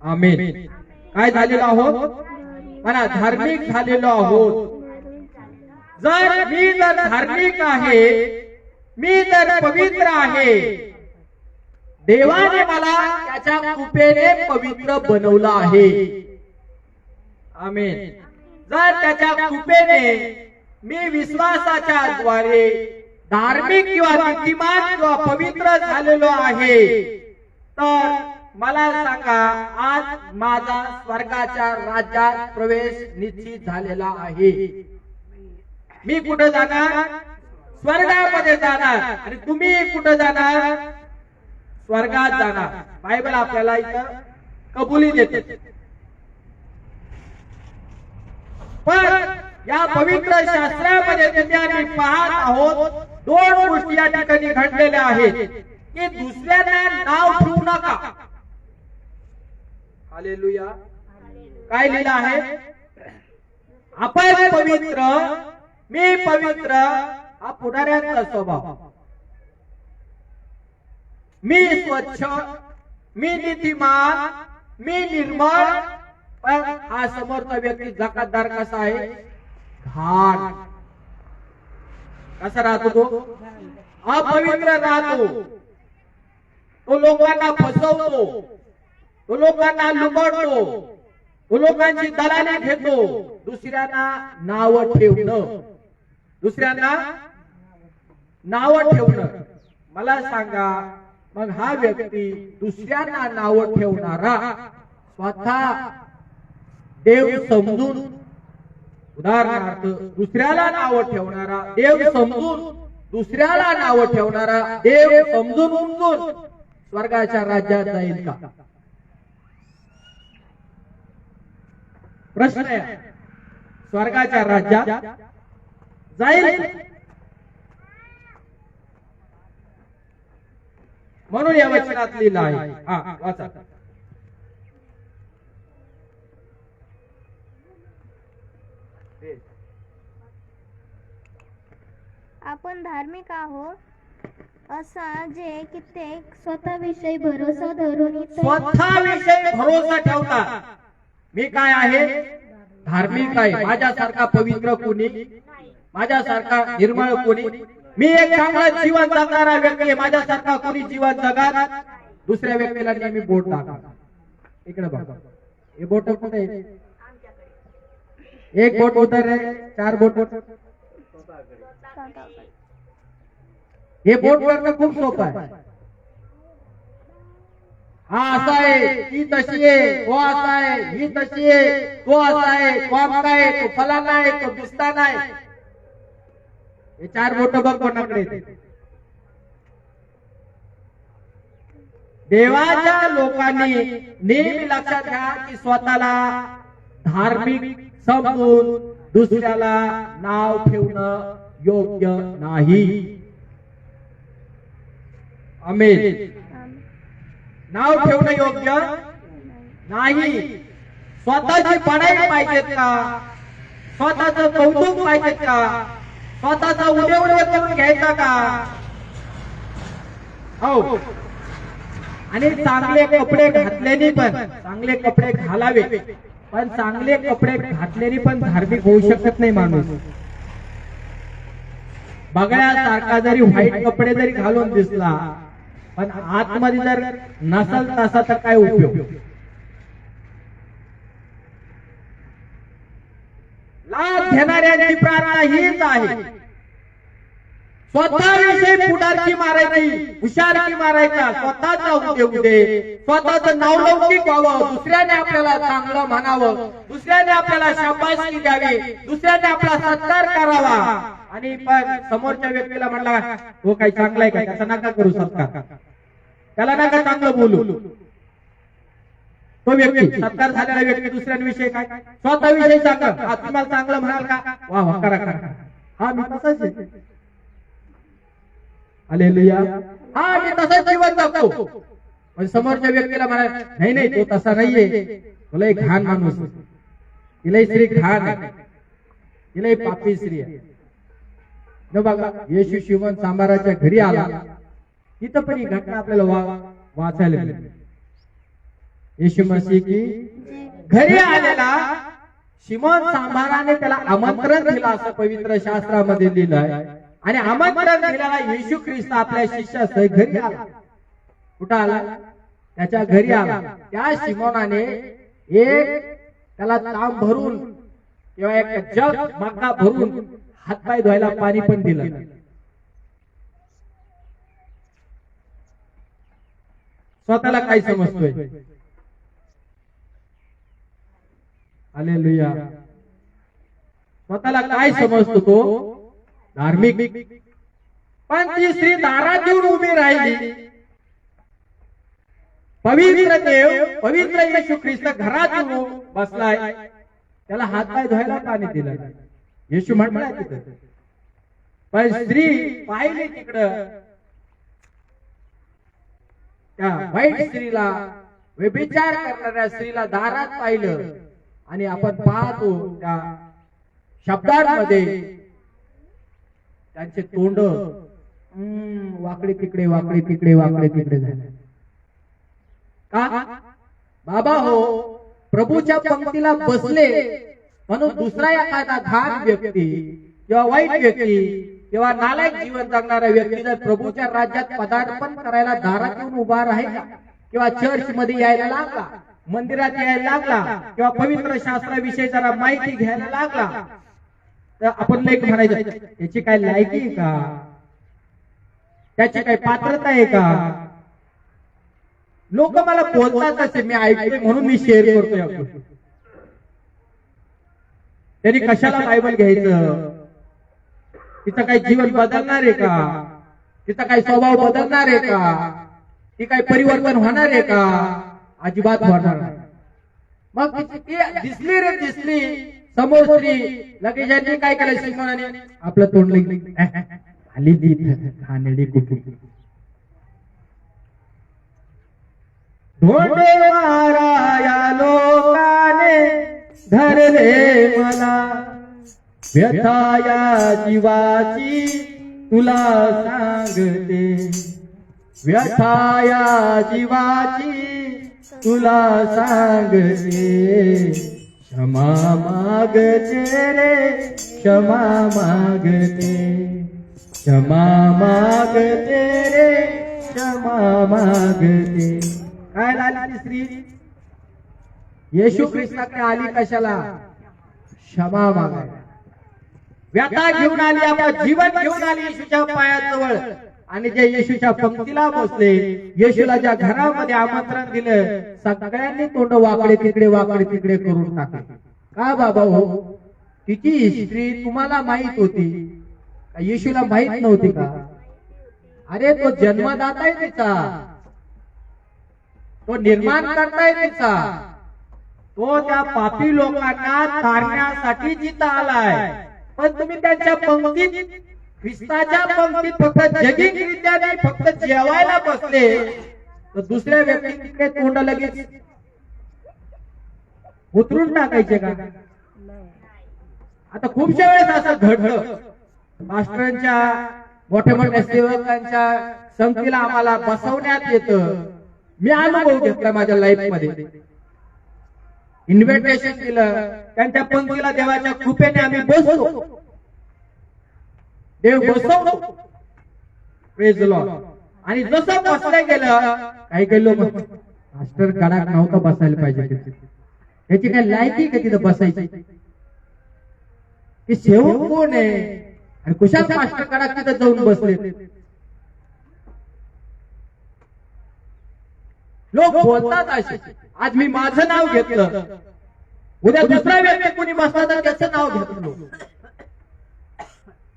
आमेन. काय झालेलो आहोत? मला धार्मिक झालेलो आहोत. जर मी जर धार्मिक आहे, मी जर पवित्र आहे, देवाने मला त्याच्या कृपेने पवित्र बनवलं आहे. आमेन. जर त्याच्या कृपेने मी विश्वासाच्या द्वारे धार्मिक किंवा नीतिमान किंवा पवित्र झालेलो आहे, तर मला सांगा आज माझा स्वर्गाच्या राज्यात प्रवेश निश्चित झालेला आहे. मी कुठे जाणार? स्वर्गामध्ये जाणार. आणि तुम्ही कुठे जाणार? स्वर्गात जाणार. बायबल आपल्याला इथं कबुली देते. पण या पवित्र शास्त्रामध्ये तुम्ही आम्ही पाहत आहोत, दोन गोष्टी या ठिकाणी घडलेल्या आहेत की दुसऱ्यांना नाव ठेवू नका. हालेलुया. काय लिहिलं आहे? आपण पवित्र, मी पवित्र, हा पुढाऱ्यांचा स्वभाव. मी स्वच्छ, मी नीतिमान, मी निर्मळ. पण हा समोरचा व्यक्ती जकातदार कसा आहे? घाण. कसा राहतो तो? अपवित्र राहतो. तो लोकांना फसवतो, तो लोकांना लुबाडतो, तो लोकांची दलाली घेतो. दुसऱ्यांना नाव ठेवणं, दुसऱ्यांना नाव ठेवणं. मला सांगा, मग हा व्यक्ती दुसऱ्यांना नाव ठेवणारा स्वतः देव समजून, उदाहरणार्थ दुसऱ्याला नाव ठेवणारा देव समजून, दुसऱ्याला नाव ठेवणारा देव समजून उमजून स्वर्गाच्या राज्यात जाईल का? प्रश्न आहे. स्वर्गाच्या राज्यात जाईल? म्हणून या वचनात लिहिलं आहे. हा वाचा. आपण धार्मिक आहोत असा जे कित्येक स्वतःविषयी भरोसा धरून स्वतःविषयी भरोसा ठेवतात. मी काय आहे? धार्मिक आहे. माझ्यासारखा पवित्र कोणी, माझ्यासारखा निर्मळ कोणी, मी एक चांगला जीवन जगणारा व्यक्ती आहे, माझ्यासारखा कोणी जीवन जगात दुसऱ्या व्यक्तीला नेहमी बोट टाकतात. इकडे बघा, हे बोट कुठे? एक बोट उतर रे, चार बोट. हे बोट करणं खूप सोपं आहे. हा असा आहे, ती तशी आहे, तो असा आहे, ही तशी आहे, तो असा आहे, तो आमका आहे, तो फलाना आहे, तो बिस्ताना आहे. हे चार बोट बघ कोणाकडे. देवाच्या लोकांनी नेहमी लक्षात घ्या की स्वतःला धार्मिक समजून दुसऱ्याला नाव ठेवणं योग्य नाही. आमेन. नाव ठेवणं योग्य नाही. स्वतःची बढाई पाहिजेत का? स्वतःच कौतुक पाहिजेत का? स्वतःचा उडे करून घ्यायचा का? हो. आणि चांगले कपडे घातलेली पण, चांगले कपडे घालावे, पण चांगले कपडे घातलेली पण धार्मिक होऊ शकत नाही माणूस. बगळ्यासारखा जरी व्हाईट कपडे जरी घालून दिसला, पण आतमध्ये जर नसल तसा तर काय उपयोग? लाभ घेणाऱ्यांची प्रार्थना हीच आहे. स्वतःविषयी पुढारकी मारायची, हुशारकी मारायचा, स्वतःचा उदे स्वतःचं नावलौकिक व्हावं, दुसऱ्याने आपल्याला चांगलं म्हणावं, दुसऱ्याने आपल्याला शाबासकी द्यावी, दुसऱ्याने आपला सत्कार करावा. आणि पण समोरच्या व्यक्तीला म्हणला तो काही चांगला आहे का, त्याचा नका करू सत्कार, त्याला नका चांगलं बोलू. तो व्यक्ती सत्कार झालेला व्यक्ती दुसऱ्यांविषयी काय, स्वतःविषयी चांगलं, हा तुम्हाला चांगलं म्हणाल का, वा वा करा करा, हा मी तसाच आहे, हालेलुया, हा मी तसाच जीवन जगतो. पण समोरच्या व्यक्तीला म्हणाल नाही नाही तो तसा नाहीये, तुला एक घाण माणूस, तिला स्त्री घाण आहे, तिला पापी स्त्री आहे. न बघा येशू शिमोन सांबाराच्या घरी आला, तिथं पण ही घटना आपल्याला वाचायला मिळते. येशू मसीह की घरी आलेला शिमोन सांबाराने त्याला आमंत्रण दिलं असं पवित्र शास्त्रामध्ये लिहिलं आहे. आणि आमंत्रण दिलेला येशू ख्रिस्त आपल्या शिष्यासह घरी आला. कुठं आला, त्याच्या घरी आला. त्या शिमोनाने एक त्याला तांब भरून किंवा एक जग मग्गा भरून हातपाय धुवायला पाणी पण दिलं. स्वतःला काय समजतोय, हालेलुया, स्वतःला काय समजतो तो धार्मिक. पण ती स्त्री दारात येऊन उभी राहिली. पवित्र देव, पवित्र येशू ख्रिस्त घरात येऊन बसलाय, त्याला हातपाय धुवायला पाणी दिलं. येशू म्हटलाय तिथं, पण स्त्री पाहिली तिकडं, त्या वाईट स्त्रीला, व्यभिचार करणाऱ्या स्त्रीला दारात पाहिलं. आणि आपण पाहतो त्या शब्दांमध्ये त्यांचे तोंड वाकडे तिकडे वाकडे तिकडे वाकडे तिकडे झाले. का बाबा हो, प्रभूच्या पंक्तीला बसले म्हणून दुसरा एखादा घाण व्यक्ती किंवा वाईट व्यक्ती किंवा नालायक जीवन जगणारा व्यक्ती जर प्रभूच्या राज्यात पदार्पण करायला दारात येऊन उभा राहिला किंवा चर्च मध्ये यायला लागला, मंदिरात यायला लागला किंवा पवित्र शास्त्राविषयी जरा माहिती घ्यायला लागला, तर आपण लेख म्हणायचं त्याची काय लायकी आहे का, त्याची काय पात्रता आहे का. लोक मला बोलतात असे मी ऐकते म्हणून मी शेअर करतोय. त्यांनी कशाला बायबल घ्यायचं, तिचं काही जीवन बदलणार आहे का, तिचा काही स्वभाव बदलणार आहे का, ती काही परिवर्तन होणार आहे का, अजिबात होणार नाही. मग दिसली रे दिसली समोर स्त्री, लगेच यांनी काय केलं, शिमोनाने आपलं तोंड आली खानेडी कुठे धोंडे मारा या लोकाने धरले मला, व्यथा या जीवाची तुला सांगते, व्यथा या जीवाची तुला सांगते, क्षमा मागते रे क्षमा मागते, क्षमा मागते रे क्षमा मागते. काय झाली स्त्री, येशू ख्रिस्ताकडे आली कशाला, क्षमा मागायला. व्यथा घेऊन आली, आपलं जीवन घेऊन आली येशूच्या पायाजवळ. आणि जे येशूच्या पंक्तीला बसले, येशूला ज्या घरामध्ये आमंत्रण दिलं, सगळ्यांनी तोंड वाकडे तिकडे करून टाकले. का बाबा हो, तिची स्त्री तुम्हाला माहित होती, येशूला माहित नव्हती का. अरे तो जन्मदाता आहे तिचा, तो निर्माण करताय तिचा, तो त्या पापी लोकांना तारण्यासाठी जिथं आलाय. पण तुम्ही त्यांच्या पंक्तीत, ख्रिस्ताच्या पंक्तीत फक्त जगिंगरित्या नाही, फक्त जेवायला बसले, तर दुसऱ्या व्यक्ती तिकडे तोंड लगेच उतरून टाकायचे का. आता खूपशा वेळेस असं घडलं, मास्टरांच्या मोठ्या मोठ्या सेवकांच्या संगतीला आम्हाला बसवण्यात येतं. मी अनुभव घेतला माझ्या लाईफ मध्ये, इन्व्हिटेशन दिलं, त्यांच्या पंक्तीला देवाच्या कृपेने आम्ही बसलो, देव बसवतो, प्रेज द लॉर्ड. आणि जसं बसलं गेलं, काही लोक मास्टर कडाक नव्हता बसायला पाहिजे, त्याची काय लायकी का तिथं बसायची. की सेवक कोण आहे, आणि कुशाल मास्टर कडा तिथं जाऊन बसले. लोक बोलतात असे, आज मी माझं नाव घेतलं, उद्या दुसरा व्यक्ती कोणी बसला तर त्याचं नाव घेतलं.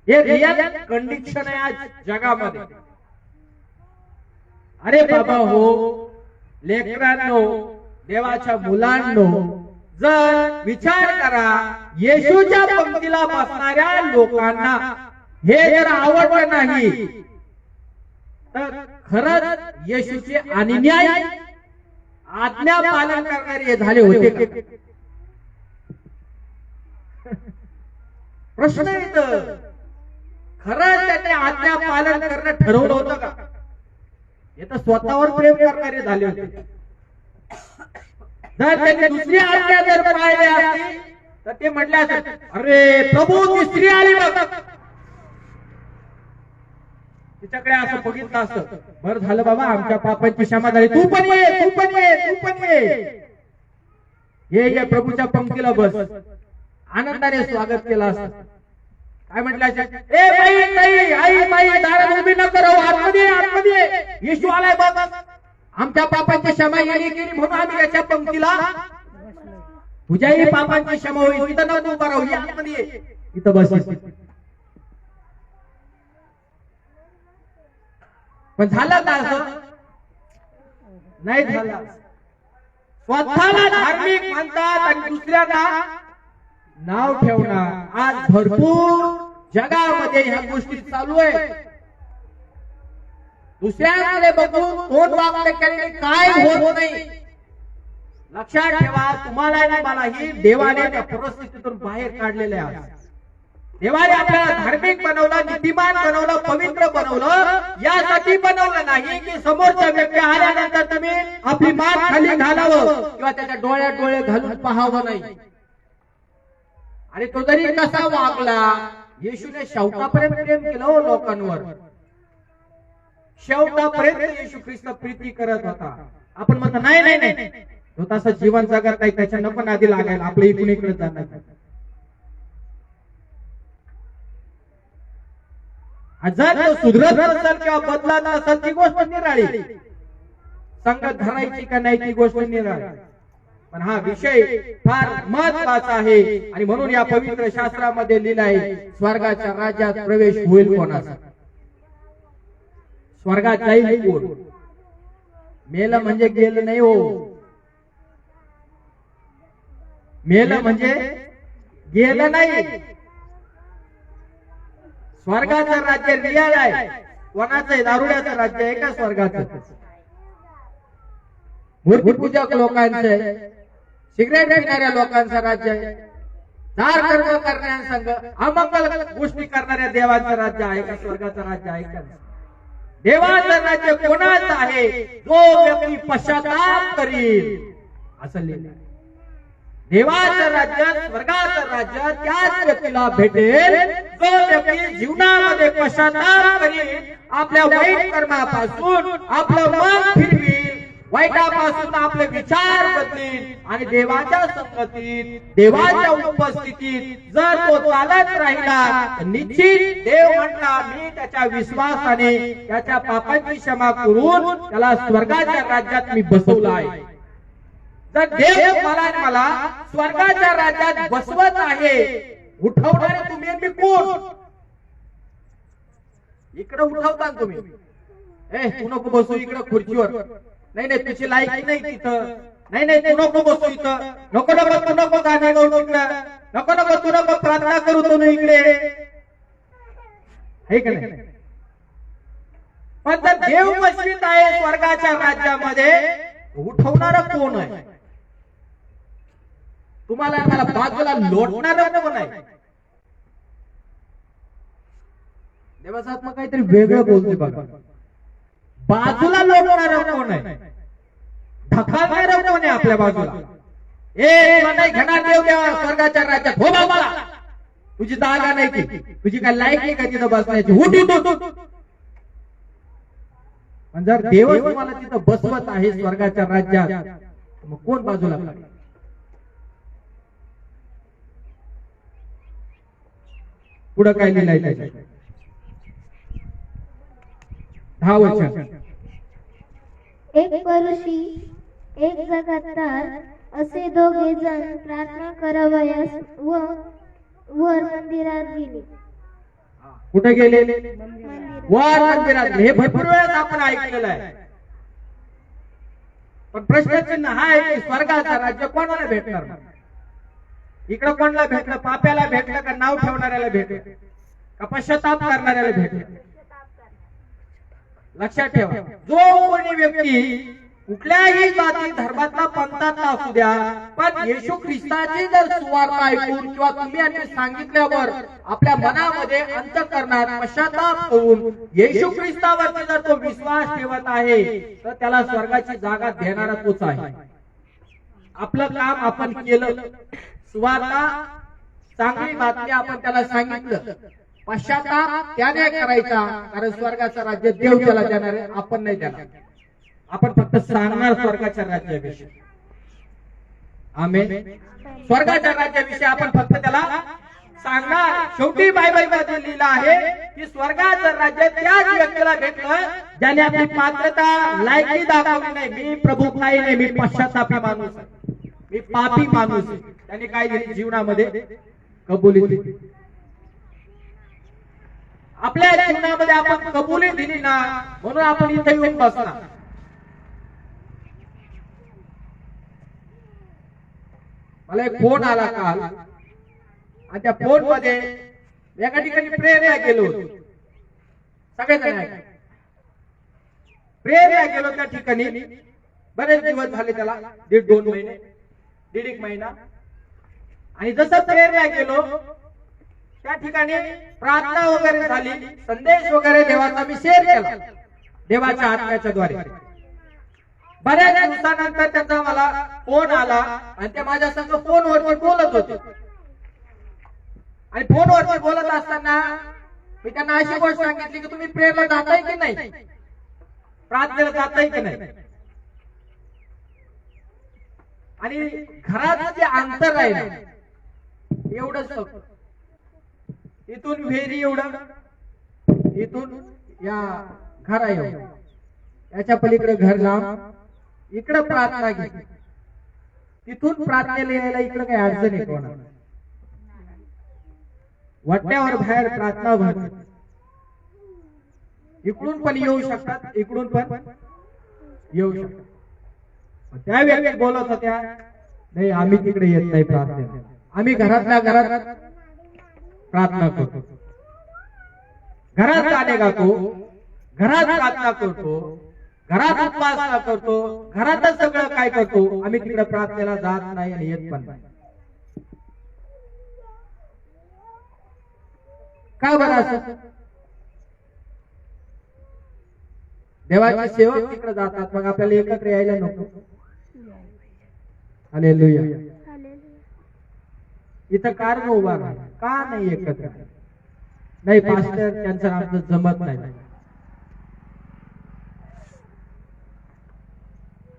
हे रिअल कंडिशन आहे आज जगामध्ये. अरे बाबा हो, लेकरांनो, देवाच्या मुलांनो, जर विचार करा, येशूच्या पंक्तीला बसणाऱ्या लोकांना हे जर आवडलं नाही तर खरंच येशूचे अनुयायी आज्ञा पालन करणारे हे झाले होते का? प्रश्न येतं, खरंच त्यांनी आज्ञा पालन करणं ठरवलं होतं का? हे तर स्वतःवर प्रेम करणारे झाले होते. जर त्यांनी दुसरी आज्ञा जर पाळली असती तर ते म्हटले असते, अरे प्रभू दुसरी आली बघ. तिच्याकडे असं बघितलं असतं, बरं झालं बाबा, आमच्या पापांची क्षमा झाली, तू पण ये, तू पण ये, तू पण ये प्रभूच्या पंक्तीला बस. आनंदाने स्वागत केलं असतं. काय म्हटलं असं, ए बाई ताई, आई बाई, दारात उभी न करो, आतमध्ये आतमध्ये येशू आलाय बघ, आमच्या पापांची क्षमा याने केली म्हणून आम्ही याच्या पंक्तीला, तुझ्याही पापांची क्षमा होईल, इथं नको उभा राहू, ये आतमध्ये, इथं बस. पण झालं का असं? नाही झालं. स्वतःला धार्मिक म्हणतात आणि दुसऱ्याला नाव ठेवणार. आज भरपूर जगामध्ये ह्या गोष्टी चालू आहे. दुसऱ्याकडे बघून कोण वागणं केल्याने काय होत नाही. लक्षात ठेवा, तुम्हाला आणि मलाही देवाने त्या परिस्थितीतून बाहेर काढलेले आहे. देवाने आपल्याला धार्मिक बनवलं, नीतिमान बनवलं, पवित्र बनवलं. यासाठी बनवलं नाही की समोरच्या व्यक्ती आल्यानंतर तुम्ही आपली मान खाली घालावं किंवा त्याच्या डोळ्यात डोळे घालून पाहावं नाही. आणि तो जरी कसा वागला, येशूने शेवटापर्यंत प्रेम केलं हो लोकांवर. शेवटापर्यंत येशू ख्रिस्त प्रीती करत होता. आपण म्हणतो नाही नाही नाही, तो तसं जीवन जगत नाही, त्याच्या नको नादी लागायला, आपल्या इकडून इकडे जाणार. जर तो सुधरत नसेल किंवा बदलत नसेल ती गोष्ट निराळी, संगत धरायची का नाही ती गोष्ट निराळी. पण हा विषय फार महत्वाचा आहे आणि म्हणून या पवित्र शास्त्रामध्ये लिहिलं आहे, स्वर्गाच्या राज्यात प्रवेश होईल कोणाचा? स्वर्गात जाईल कोण? मेलं म्हणजे गेलं नाही हो. मेलं म्हणजे गेलं नाही. स्वर्गाचं राज्य रिअल आहे. कोणाचं आहे? दारुड्याचं राज्य आहे का स्वर्गाचं? मूर्तिपूजक लोकांचं, सिगरेट पिणाऱ्या लोकांचं राज्य आहे. दार कर्म करण्यासंग अमंगल गोष्टी करणाऱ्या देवाचं राज्य आहे का स्वर्गाचं राज्य आहे का? देवाचं राज्य कोणाचं आहे? जो व्यक्ती पश्चाताप करील, असं लिहिलं. देवाचं राज्य, स्वर्गाचं राज्य त्याच व्यक्तीला भेटेल जो व्यक्ती जीवनामध्ये पश्चाताप करील, आपल्या वाईट कर्मापासून आपलं मन फिरवील, वाईटापासून आपले विचार बदलील आणि देवाच्या संगतीत, देवाच्या उपस्थितीत जर तो चालत राहिला तर निश्चित देव म्हणला, मी त्याच्या विश्वासाने त्याच्या पापांची क्षमा करून त्याला स्वर्गाच्या राज्यात मी बसवलं आहे. तर देव मला स्वर्गाच्या राज्यात बसवत आहे. उठवणारे तुम्ही मी कोण? इकडे उठवता तुम्ही, ए तू नको बसू इकडे खुर्चीवर, नाही नाही तुझी लायकी नाही तिथं, नाही नाही तू नको बसू इथं, नको नको तू नको गाणे गाऊ तिकडं, नको नको तू नको प्रार्थना करू तू इकडे, आहे का नाही? पण जर देव बसवीत आहे स्वर्गाच्या राज्यामध्ये, उठवणारा कोण आहे? तुम्हाला मला बाजूला लोटणारा कोण आहे? देवाचा आत्मा काहीतरी वेगळं बोलते बघा. बाजूला लोटणारा कोण आहे? ढकलणारा कोण आहे आपल्या बाजूला? ए नाही घेणार देव देवा स्वर्गाच्या राज्यात, हो बाबा तुझी जागा नाही की, तुझी काय लायक नाही का तिथं बसण्याची, उठ उठ. पण जर देव तुम्हाला तिथं बसवत आहे स्वर्गाच्या राज्यात, मग कोण बाजूला? पुढे काय लिहिलंय त्याच्यात 10 वचन. एक परुषी एक जगातार असे दोघे जण प्रार्थना करावयास वर मंदिरात गेले. कुठे गेले? मंदिरात. वर मंदिरात. हे भरपूर वेळेस आपण ऐकलेलं आहे. पण प्रश्नचिन्ह हा आहे की स्वर्गाचं राज्य कोणाला भेटणार? इकडं कोणाला भेटलं? पाप्याला भेटलं का नाव ठेवणाऱ्याला भेटलं का पश्चाताप करणाऱ्याला भेटलं? लक्षात ठेवा, जो कोणी व्यक्ती कुठल्याही जाती धर्मातला पंथातला असू द्या, पण येशू ख्रिस्ताची जर सुवार्ता ऐकून किंवा तुम्ही यांनी सांगितल्यावर आपल्या मनामध्ये अंतःकरणात पश्चाताप करून येशू ख्रिस्तावरती जर तो विश्वास ठेवत आहे तर त्याला स्वर्गाची जागा देणारा तोच आहे. आपलं काम आपण केलं, सुवार्ता चांगली बातमी आपण त्याला सांगितलं, पश्चाताप त्याने करायचा, कारण स्वर्गाचं राज्य देव त्याला देणार आहे, आपण नाही देणार. आपण फक्त सांगणार स्वर्गाच्या राज्याविषयी. आमेन. स्वर्गाच्या राज्याविषयी आपण फक्त त्याला सांगणार. शेवटी बायबलमध्ये लिहिलं आहे की स्वर्गाचं राज्य त्याच व्यक्तीला भेटलं ज्याने आपली पात्रता लायकी दाखवली नाही. मी प्रभू काही नाही, मी पश्चातापी माणूस आहे, मी पापी माणूस आहे. त्याने काय दिली जीवनामध्ये? कबुली दिली. आपल्या जीवनामध्ये आपण कबुली दिली ना, म्हणून आपण इथे येऊन बसणार. मला एक फोन आला काल आणि त्या फोन मध्ये एका ठिकाणी प्रेरणा गेलो होतो. सगळेजण ऐका. प्रेरणा गेलो त्या ठिकाणी. बरेच दिवस झाले त्याला, 1.5-2 महिने, 1.5 महिना. आणि जसं प्रेरणा गेलो त्या ठिकाणी प्रार्थना वगैरे झाली, संदेश वगैरे देवाचा मी शेअर केला देवाच्या आत्म्याच्या द्वारे. बऱ्याच दिवसानंतर त्यांचा मला फोन आला आणि ते माझ्या संग फोनवरती बोलत होते. आणि फोनवरती बोलत असताना मी त्यांना अशी गोष्ट सांगितली की तुम्ही प्रेयरला जाताय की नाही, प्रार्थनेला जाताय की नाही. आणि घराचं जे अंतर आहे ना, एवढंच, इथून विहिरी एवढं, इथून या घरा एवढं, याच्या पलीकडे घर लांब, इकडे प्रार्थना घे. तिथून प्रार्थनेला यायला इकडे काही अडचण आहे कोणा? वाट्यावर बाहेर प्रार्थना भरते. इकडून पण येऊ शकतात, इकडून पण येऊ शकतात. त्या व्यक्ती बोलत होत्या, नाही आम्ही तिकडे येत नाही प्रार्थनेला, आम्ही घरातल्या घरात प्रार्थना करतो. घरात गाणे गातो, घरात प्रार्थना करतो, घरात उपासना करतो, घरातच सगळं काय करतो. आम्ही तिकडे प्रार्थनेला जात नाही आणि येत पण नाही. का बरं असं? देवाचे सेवक तिकडे जातात, मग आपल्याला एकत्र यायला नको? हालेलुया. इथं कारण उभा नाही, का नाही एकत्र? नाही पास्टर, त्यांचं आमचं जमत नाही.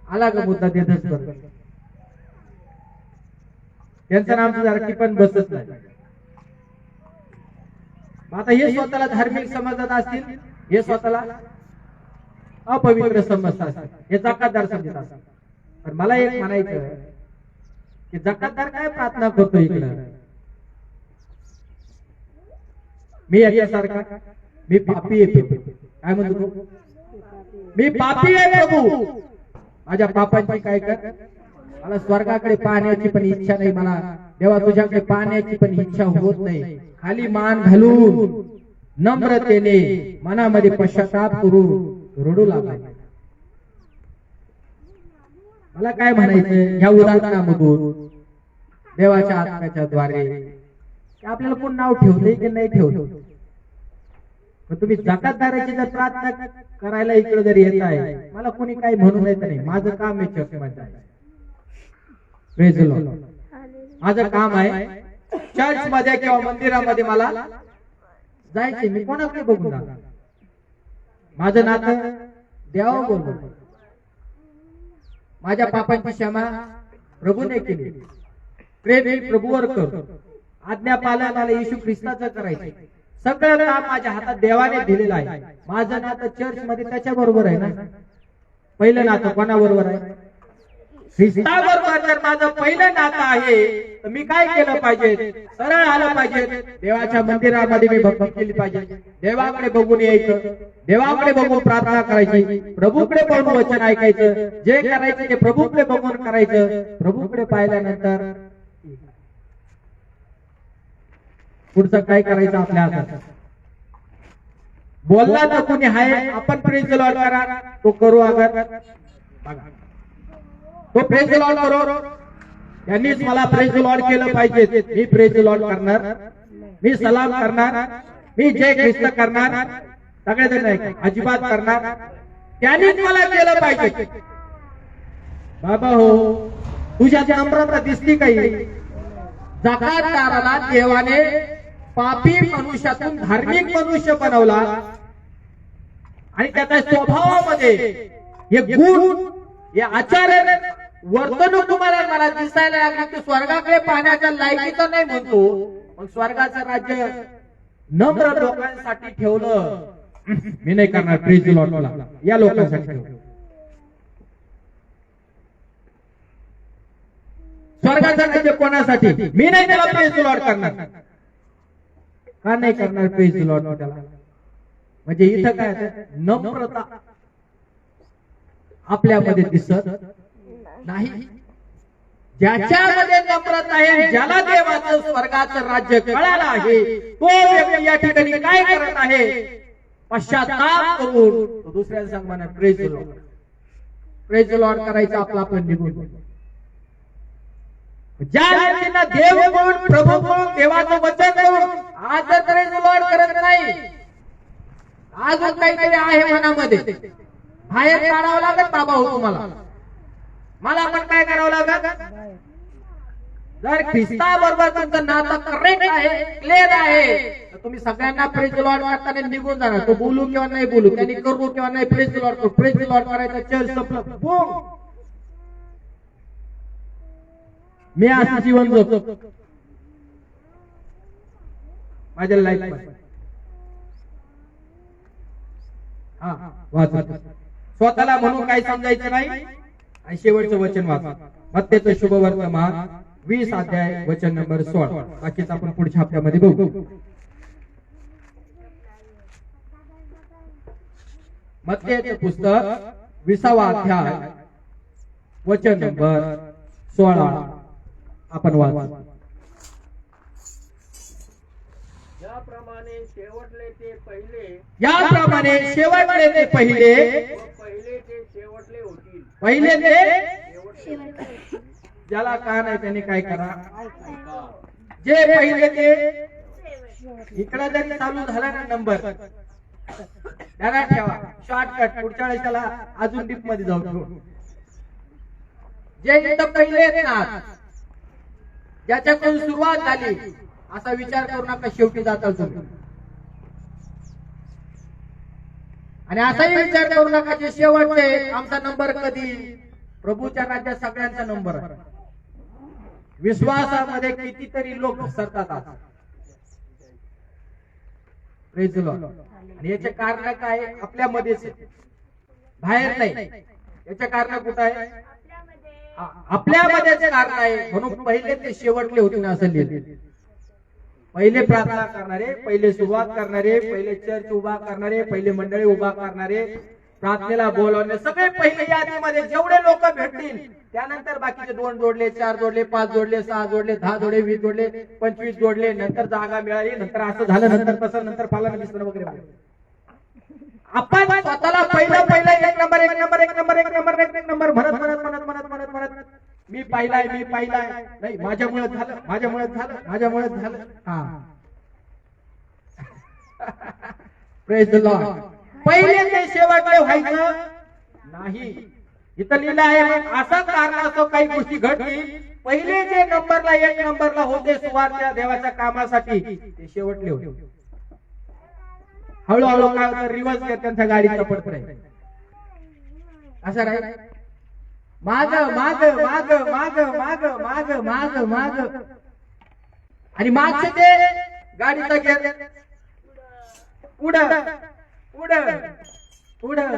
आला का मुद्दा? देतच बरं. त्यांचं आमचं जरा पण बसत नाही. आता हे स्वतःला धार्मिक समजत असतील, हे स्वतःला अपवित्र समजत असतील, हे जकातदार समजत असतील. पण मला एक म्हणायचं की जकातदार काय प्रार्थना करतो इकडं? मी याच्यासारखा, मी पापी आहे प्रभू. काय म्हणतो? मी पापी आहे प्रभू, माझ्या पापांची काय कर, मला स्वर्गाकडे पाहण्याची पण इच्छा नाही, मला देवा तुझ्याकडे पाहण्याची पण इच्छा होत नाही. खाली मान घालून नम्रतेने मनामध्ये पश्चाताप करून रडू लागला. मला काय म्हणायचं ह्या उदाहरणामधून, देवाच्या आत्म्याच्या द्वारे, की आपल्याला कोण नाव ठेवते की नाही ठेवतो? पण तुम्ही जकातदाराची जर प्रार्थना करायला इकडे जर येत आहे, मला कोणी काही म्हणून येत नाही. माझं काम आहे चर्चमध्ये आहे. Praise the Lord. माझं काम आहे चर्च मध्ये किंवा मंदिरामध्ये मला जायचे. मी कोणाकडे बघून जाणार? माझं नातं देवाबरोबर. माझ्या पापांची क्षमा प्रभूने केली, प्रेम मी प्रभूवर करतो. आज्ञा पालन मला येशू ख्रिस्ताचं करायचं. सगळं काम माझ्या हातात देवाने दिलेलं आहे. माझं नातं चर्च मध्ये त्याच्या बरोबर आहे ना. पहिलं नातं कोणाबरोबर आहे? ख्रिस्ताबरोबर. जर माझं पहिलं नातं आहे तर मी काय केलं पाहिजे? सरळ आलं पाहिजे. देवाच्या मंदिरामध्ये मी भक्ती केली पाहिजे. देवाकडे बघून यायचं, देवाकडे बघून प्रार्थना करायची, प्रभूकडे बघून वचन ऐकायचं. जे करायचं ते प्रभूकडे बघून करायचं. प्रभूकडे पाहिल्यानंतर पुढचं काय करायचं आपल्या हातात. बोलला तर कोणी आहे, आपण प्रेज द लॉर्ड करा, तो करू अगर बघा तो प्रेज द लॉर्ड करो. यांनीच मला प्रेज द लॉर्ड केलं पाहिजे. मी प्रेज द लॉर्ड करणार, मी सलाम करणार, मी जय ख्रिस्त करणार. सगळेजण नाही अजिबात करणार. त्यांनीच मला केलं पाहिजे. बाबा हो, तुझ्यात नम्रता दिसली काही? जकातदाराला देवाने पापी मनुष्यातून धार्मिक मनुष्य बनवला आणि त्याच्या स्वभावामध्ये हे गुण, हे आचार, वर्तणूक तुम्हाला मला दिसायला लागली की स्वर्गाकडे पाहण्याच्या लायकीचं नाही म्हणतो. पण स्वर्गाचं राज्य नम्र लोकांसाठी ठेवलं. मी नाही करणार प्रेज द लॉर्डला, या लोकांसाठी ठेवलं. स्वर्गाचं राज्य कोणासाठी? मी नाही त्याला प्रेज द लॉर्ड करणार. का नाही करणार प्रेज द लॉर्ड त्याला? म्हणजे इथं काय नम्रता आपल्यामध्ये दिसत नाही. ज्याच्यामध्ये नम्रता आहे, ज्याला देवाचं स्वर्गाचं राज्य कळालं आहे, तो व्यक्ती या ठिकाणी काय करत आहे? पश्चाताप करून तो दुसऱ्याला सांग म्हणा praise the Lord. Praise the Lord करायचं आपला आपण निघून. ज्या व्यक्तींना देव म्हणून, प्रभू म्हणून, देवाचं वचन करून आज जर प्रेज द लॉर्ड करत नाही, अजून काहीतरी आहे मनामध्ये, बाहेर काढावं लागत बाबा हो तुम्हाला. मला पण काय करावं लागत? जर ख्रिस्ताबरोबर तुमचं नातं करेक्ट आहे, क्लिअर आहे, तर तुम्ही सगळ्यांना प्रेज द लॉर्ड करताना निघून जाणार. तो बोलू किंवा नाही बोलू, त्यांनी करू किंवा नाही, प्रेज द लॉर्ड करू. प्रेज द लॉर्ड करायचं, चल संपलं, बूम. मी असं जीवन जगतो माझ्या लाईफ मध्ये. स्वतःला म्हणून काही समजायचं नाही. आणि शेवटचं वचन वाचा, मत्तेचं शुभवर्तमान 20 अध्याय वचन नंबर 16. बाकीच आपण पुढच्या हप्त्यामध्ये बघू. मत्तेचं पुस्तक 20वा अध्याय वचन नंबर 16 आपण वाचू. याप्रमाणे शेवटले ते पहिले, याप्रमाणे शेवटले ते पहिले, पहिले ते शेवटले होतील. पहिले ते शेवटले ज्याला कान आहे त्याने काय करा? जे पहिले ते. इकडे जरी चालू झाला ना नंबर, त्याला ठेवा शॉर्टकट, पुढच्या वेळेस त्याला अजून डीप मध्ये जाऊ. जे इथं पहिले आहेत ना, ज्याच्याकडून सुरुवात झाली, असा विचार करू नका शेवटी जाता तुम्ही. आणि असाही विचार करू नका जे शेवटचे आमचा नंबर कधी. प्रभूच्या राज्यात सगळ्यांचा नंबर आहे. विश्वासामध्ये कितीतरी लोक घसरतात. Praise the Lord. आणि याचे कारण काय? आपल्यामध्येच, बाहेर नाही. याचे कारण कुठं आहे? आपल्यामध्येच कारण आहे. म्हणून पहिले ते शेवटले होते ना असं लिहिले. पहिले प्रार्थना करणारे, पहिले सुरुवात करणारे, पहिले चर्च उभा करणारे, पहिले मंडळी उभा करणारे, प्रार्थनेला बोलवणे, सगळे पहिले यादीमध्ये जेवढे लोक भेटतील, त्यानंतर बाकीचे 2 जोडले, 4 जोडले, 5 जोडले, 6 जोडले, 10 जोडले, 20 जोडले, 25 जोडले. नंतर जागा मिळाली, नंतर असं झालं, नंतर तसं, नंतर फलाना दिसणं वगैरे. आपण स्वतःला पहिलं एक नंबर, एक नंबर, एक नंबर, एक नंबर, एक नंबर म्हणत म्हणत म्हणत म्हणत म्हणत म्हणत मी पाहिलाय, मी पाहिलाय, नाही माझ्यामुळे झालं, माझ्यामुळे झालं, माझ्यामुळे झालं. हा प्रेज द लॉर्ड. पहिले ते शेवटले व्हायचं नाही. इथं लिहिलं आहे असं कारण असो काही गोष्टी घडली. पहिले जे नंबरला, 1 नंबरला होते सुवार्ता देवाच्या कामासाठी, ते शेवटले होते. हळूहळू काय होतं, रिवर्स घेत त्यांच्या गाडीचा पडत राहील. असं राहील माग माग माग माग माग माग माग माग. आणि मागचे ते गाडीचा गेअर पुढं पुढं पुढं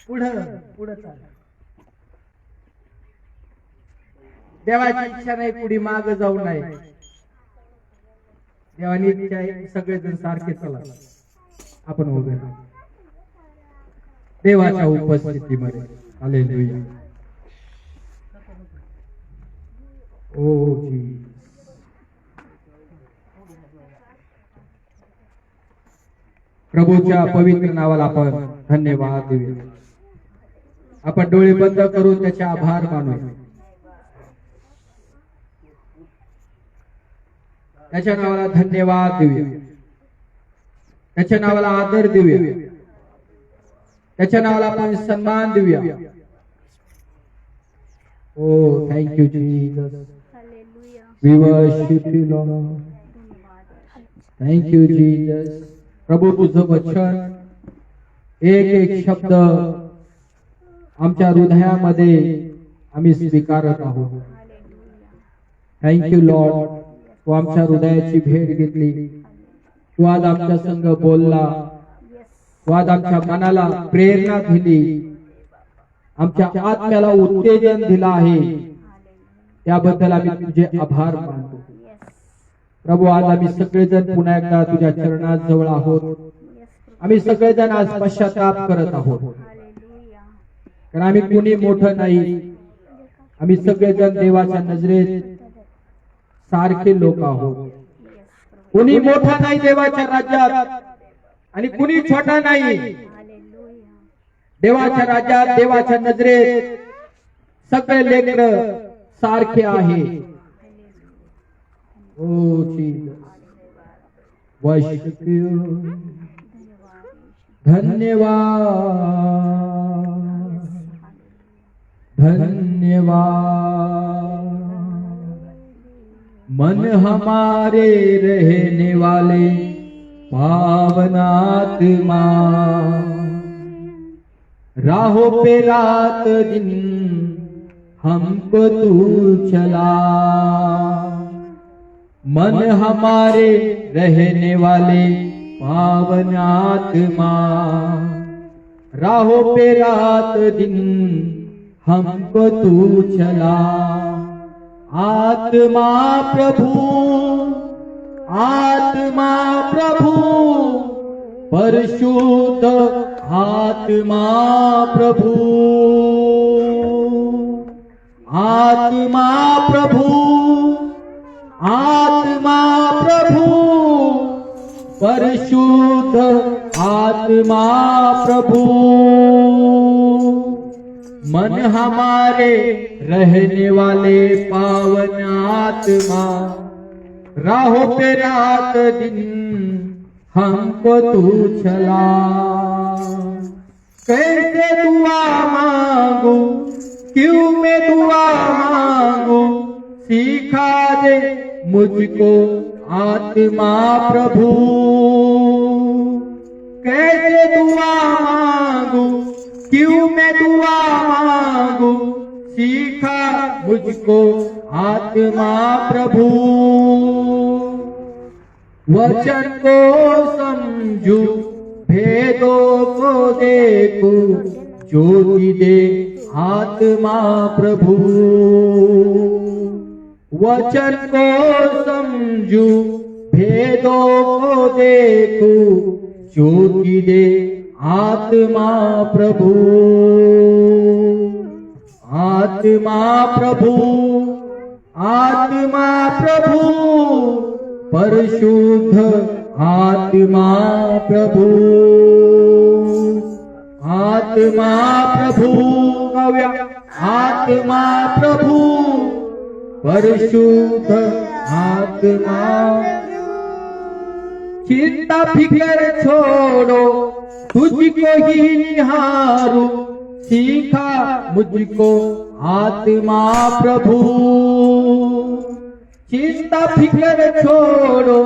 पुढं पुढं चाल. देवाची इच्छा नाही पुढे माग जाऊ नये. देवानी इच्छा आहे सगळेजण सारखे चला. आपण उभे राहू देवाच्या उपस्थितीमध्ये. हालेलुया. ओ जी. प्रभूच्या पवित्र नावाला आपण धन्यवाद देऊया. आपण डोळे बंद करून त्याचे आभार मानूया. त्याच्या नावाला धन्यवाद देऊया. त्याच्या नावाला आदर देऊया. त्याच्या नावाला आपण सन्मान देऊया. Oh thank you Jesus. We worship you Lord. Thank you Jesus. प्रभू तुझं वचन एक एक शब्द आमच्या हृदयामध्ये आम्ही स्वीकारत आहोत. Thank you Lord. तू आमच्या हृदयाची भेट घेतली. तू आज आमच्या संग बोलला. तू आज आमच्या मनाला प्रेरणा दिली. आमच्या आत्म्याला उत्तेजन दिलं आहे. त्याबद्दल आम्ही तुझे आभार मानतो. प्रभू आज आम्ही सगळेजण पुन्हा एकदा तुझ्या चरणात जवळ आहोत. आम्ही सगळेजण आज पश्चाताप करत आहोत. कारण आम्ही कोणी मोठं नाही. आम्ही सगळेजण देवाच्या नजरेत सारखे लोक आहोत. कोणी मोठा नाही देवाच्या राज्यात आणि कुणी छोटा नाही. देवाच्या राज्यात देवाच्या नजरेत सगळे लेकर सारखे आहे. ओ जीसस. Worship you. धन्यवाद धन्यवाद. मन हमारे रहने वाले पावन आत्मा, राहों पे रात दिन हमको तू चला. मन हमारे रहने वाले पावन आत्मा, राहों पे रात दिन हमको तू चला. आत्मा प्रभु, आत्मा प्रभु, परिशुद्ध आत्मा प्रभु. आत्मा प्रभु, आत्मा प्रभु, परिशुद्ध आत्मा प्रभु. मन हमारे रहने वाले पावन आत्मा, राहों पे रात दिन हमको तू चला. कैसे दुआ मांगू, क्यों मैं दुआ मांगू, सिखा दे मुझको आत्मा प्रभु. कैसे दुआ मांगू, क्यों मैं दुआ मांगू, सीखा मुझको आत्मा प्रभु. वचन को समझू, भेदों को देखू, ज्योति दे आत्मा प्रभु. वचन को समझू, भेदों को देखू, ज्योति दे आत्मा प्रभु. आत्मा प्रभु, आत्मा प्रभु, परिशुद्ध आत्मा प्रभु. आत्मा प्रभु, आत्मा प्रभु, परिशुद्ध आत्मा. चिंता फिकर छोड़ो, तुझको ही निहारूं, सीखा मुझको आत्मा प्रभु. चिंता फिकर छोड़ो,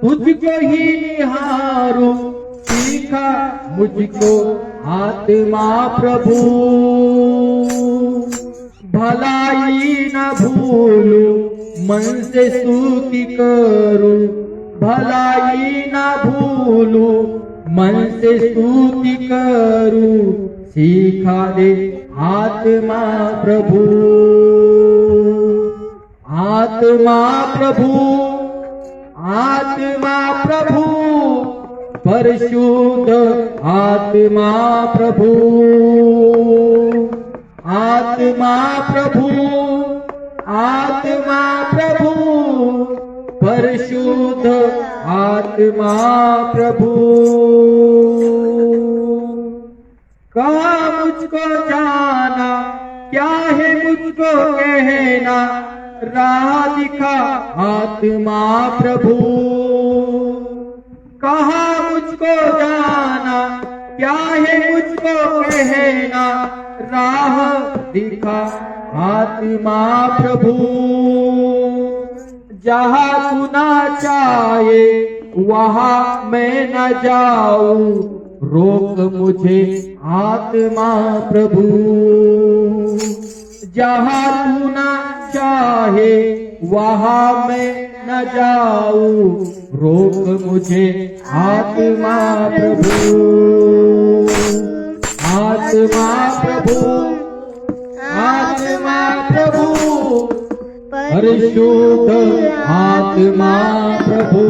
तुझको ही निहारूं, सीखा मुझको आत्मा प्रभु. भलाई न भूलूं, मन से स्तुति करूं भलाई ना भूलूं, मन से स्तुति करूं सिखा दे आत्मा प्रभु, आत्मा प्रभु, आत्मा प्रभु, परिशुद्ध आत्मा प्रभु, आत्मा प्रभु, आत्मा प्रभु, परिशुद्ध आत्मा प्रभु। कहा मुझको जाना, क्या है मुझको कहना, राह दिखा आत्मा प्रभु। कहा मुझको जाना, क्या है मुझको कहना, राह दिखा आत्मा प्रभु। जहाँ तू ना चाहे वहाँ मैं न जाऊं, रोक मुझे आत्मा प्रभु। जहाँ तू ना चाहे वहाँ मैं न जाऊं, रोक मुझे आत्मा प्रभु, आत्मा प्रभु, आत्मा प्रभु, परिशुद्ध आत्मा प्रभु,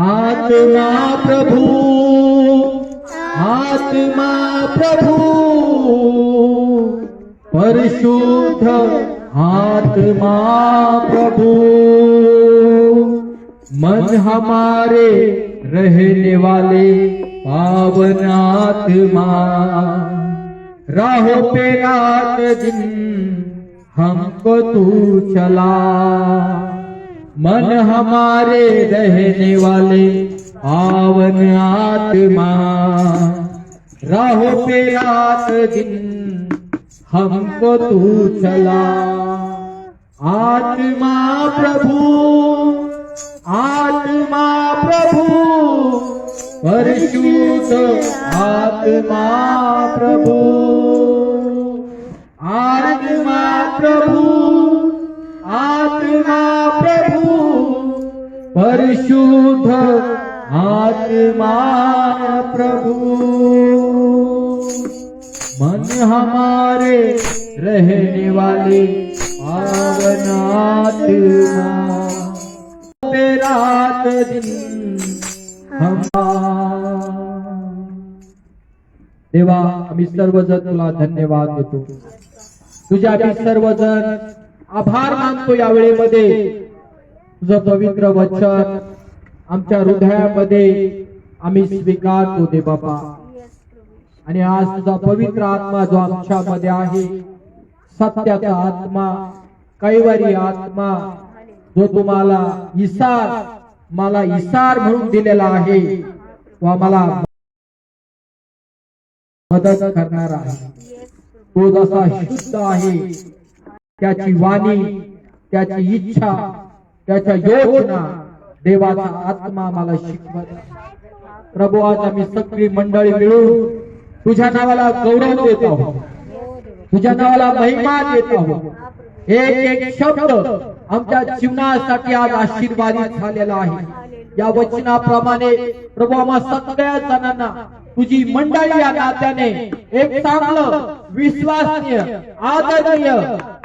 आत्मा प्रभु, आत्मा प्रभु, परिशुद्ध आत्मा प्रभु। मन हमारे रहने वाले पावन आत्मा, राहों पे रात दिन हमको तू चला। मन हमारे रहने वाले पावन आत्मा, राहों पे रात दिन हमको तू चला। आत्मा प्रभु, आत्मा प्रभु, परिशुद्ध आत्मा प्रभु, आत्मा प्रभु, आत्मा प्रभु, परिशुद्ध आत्मा प्रभु। मन हमारे रहने वाले पावन आत्मा, पे रात दिन हम। देवा आम्ही सर्वजण तुला धन्यवाद देतो, तुझ्या आम्ही सर्वजण आभार मानतो। या वेळेमध्ये तुझं पवित्र वचन आमच्या हृदयामध्ये आम्ही स्वीकारतो दे बाबा। आणि आज तुझा पवित्र आत्मा जो आमच्यामध्ये आहे, सत्याचा आत्मा, कैवारी आत्मा, जो तुम्हाला मला इसार म्हणून दिलेला आहे, तो आम्हाला मदत करणार आहे। तो जसा शुद्ध आहे, त्याची वाणी, त्याची इच्छा, त्याच्या योजना देवाचा आत्मा आम्हाला शिकवत। प्रभू आज आम्ही सगळी मंडळी मिळून तुझ्या नावाला गौरव देत आहोत, तुझ्या नावाला महिमा देत आहोत। एक एक शब्द आमच्या जीवनासाठी आज आशीर्वादित झालेला आहे। या वचनाप्रमाणे प्रभू आम्हा सगळ्या जणांना तुझी मंडळी या नात्याने एक चांगलं, विश्वासनीय, आदरणीय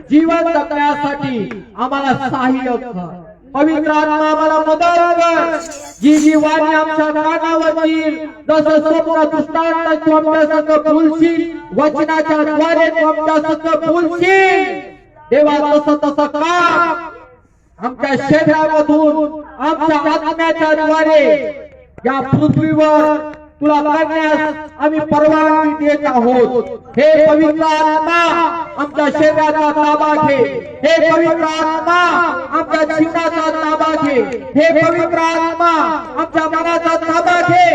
जीवन जगण्यासाठी आम्हाला सहाय्य कर। पवित्र आत्मा आम्हाला मदत कर। जी जी वाणी आमच्या कानावर येईल, जसं स्वप्न दृष्टांत तू आमच्या संग बोलशील, वचनाच्या द्वारे तू आमच्या संग बोलशील देवा, तसं तसं काम आमच्या शरीरामधून, आमच्या आत्म्याच्या द्वारे या पृथ्वीवर तुला करण्यास आम्ही परवानगी देत आहोत। हे पवित्र आत्मा आमच्या शरीराचा ताबा घे, हे पवित्र आत्मा आमच्या जीवनाचा ताबा घे, हे पवित्र आत्मा आमच्या मनाचा ताबा घे।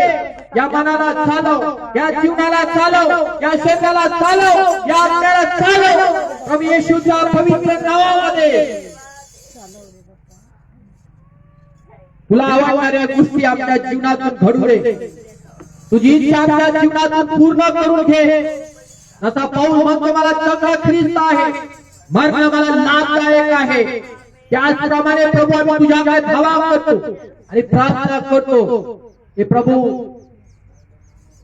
या मनाला चालव, या जीवनाला चालव, या शरीराला चालव, या आत्म्याला चालव प्रभू येशूच्या पवित्र नावामध्ये। तुला आवडणाऱ्या गोष्टी आमच्या जीवनातून घडू दे, तुझी इच्छा आमच्या जीवनातून पूर्ण करून घे। जसा पाऊल म्हणतो मला चक्र ख्रिस्त आहे, मरणं मला लाभदायक आहे. त्याचप्रमाणे प्रभू आम्ही तुझ्याकडे धावा करतो आणि प्रार्थना करतो की प्रभू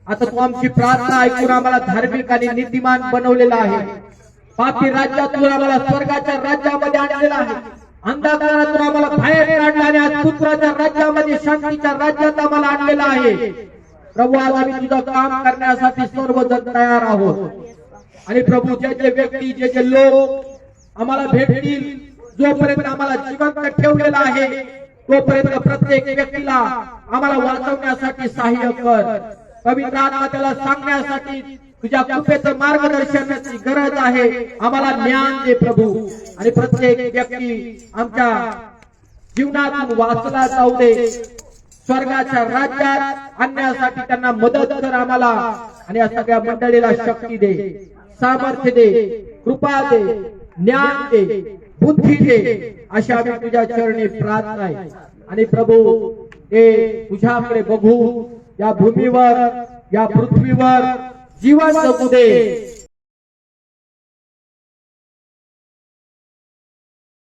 आता तू आमची प्रार्थना ऐकून आम्हाला धार्मिक आणि नीतिमान बनवलेला आहे. पापी राज्यातून आम्हाला स्वर्गाच्या राज्यामध्ये आणलेला आहे. अंधकारातून आम्हाला बाहेर काढला आणि आज पुत्राच्या राज्यामध्ये शांतीच्या राज्यात आम्हाला आणलेला आहे. प्रभू आज आम्ही तुझं काम करण्यासाठी सर्वजण तयार आहोत. आणि प्रभू जे जे व्यक्ती जे जे लोक आम्हाला भेटतील, जोपर्यंत आम्हाला जिवंत ठेवलेला आहे तोपर्यंत प्रत्येक व्यक्तीला आम्हाला वाचवण्यासाठी सहाय्य कर. पवित्र आत्मा त्याला सांगण्यासाठी तुझ्या कृपेचं मार्गदर्शनाची गरज आहे. आम्हाला ज्ञान दे प्रभू. आणि प्रत्येक व्यक्ती आमच्या जीवनातून वाचला जाऊ दे. स्वर्गाच्या राज्यात आणण्यासाठी त्यांना मदत कर आम्हाला. आणि या सगळ्या मंडळीला शक्ती दे, सामर्थ्य दे, कृपा दे, ज्ञान दे, बुद्धी दे, अशा आम्ही तुझ्या चरणी प्रार्थना आहे. आणि प्रभू हे तुझ्याकडे बघू, या भूमीवर या पृथ्वीवर जीवन जगू दे.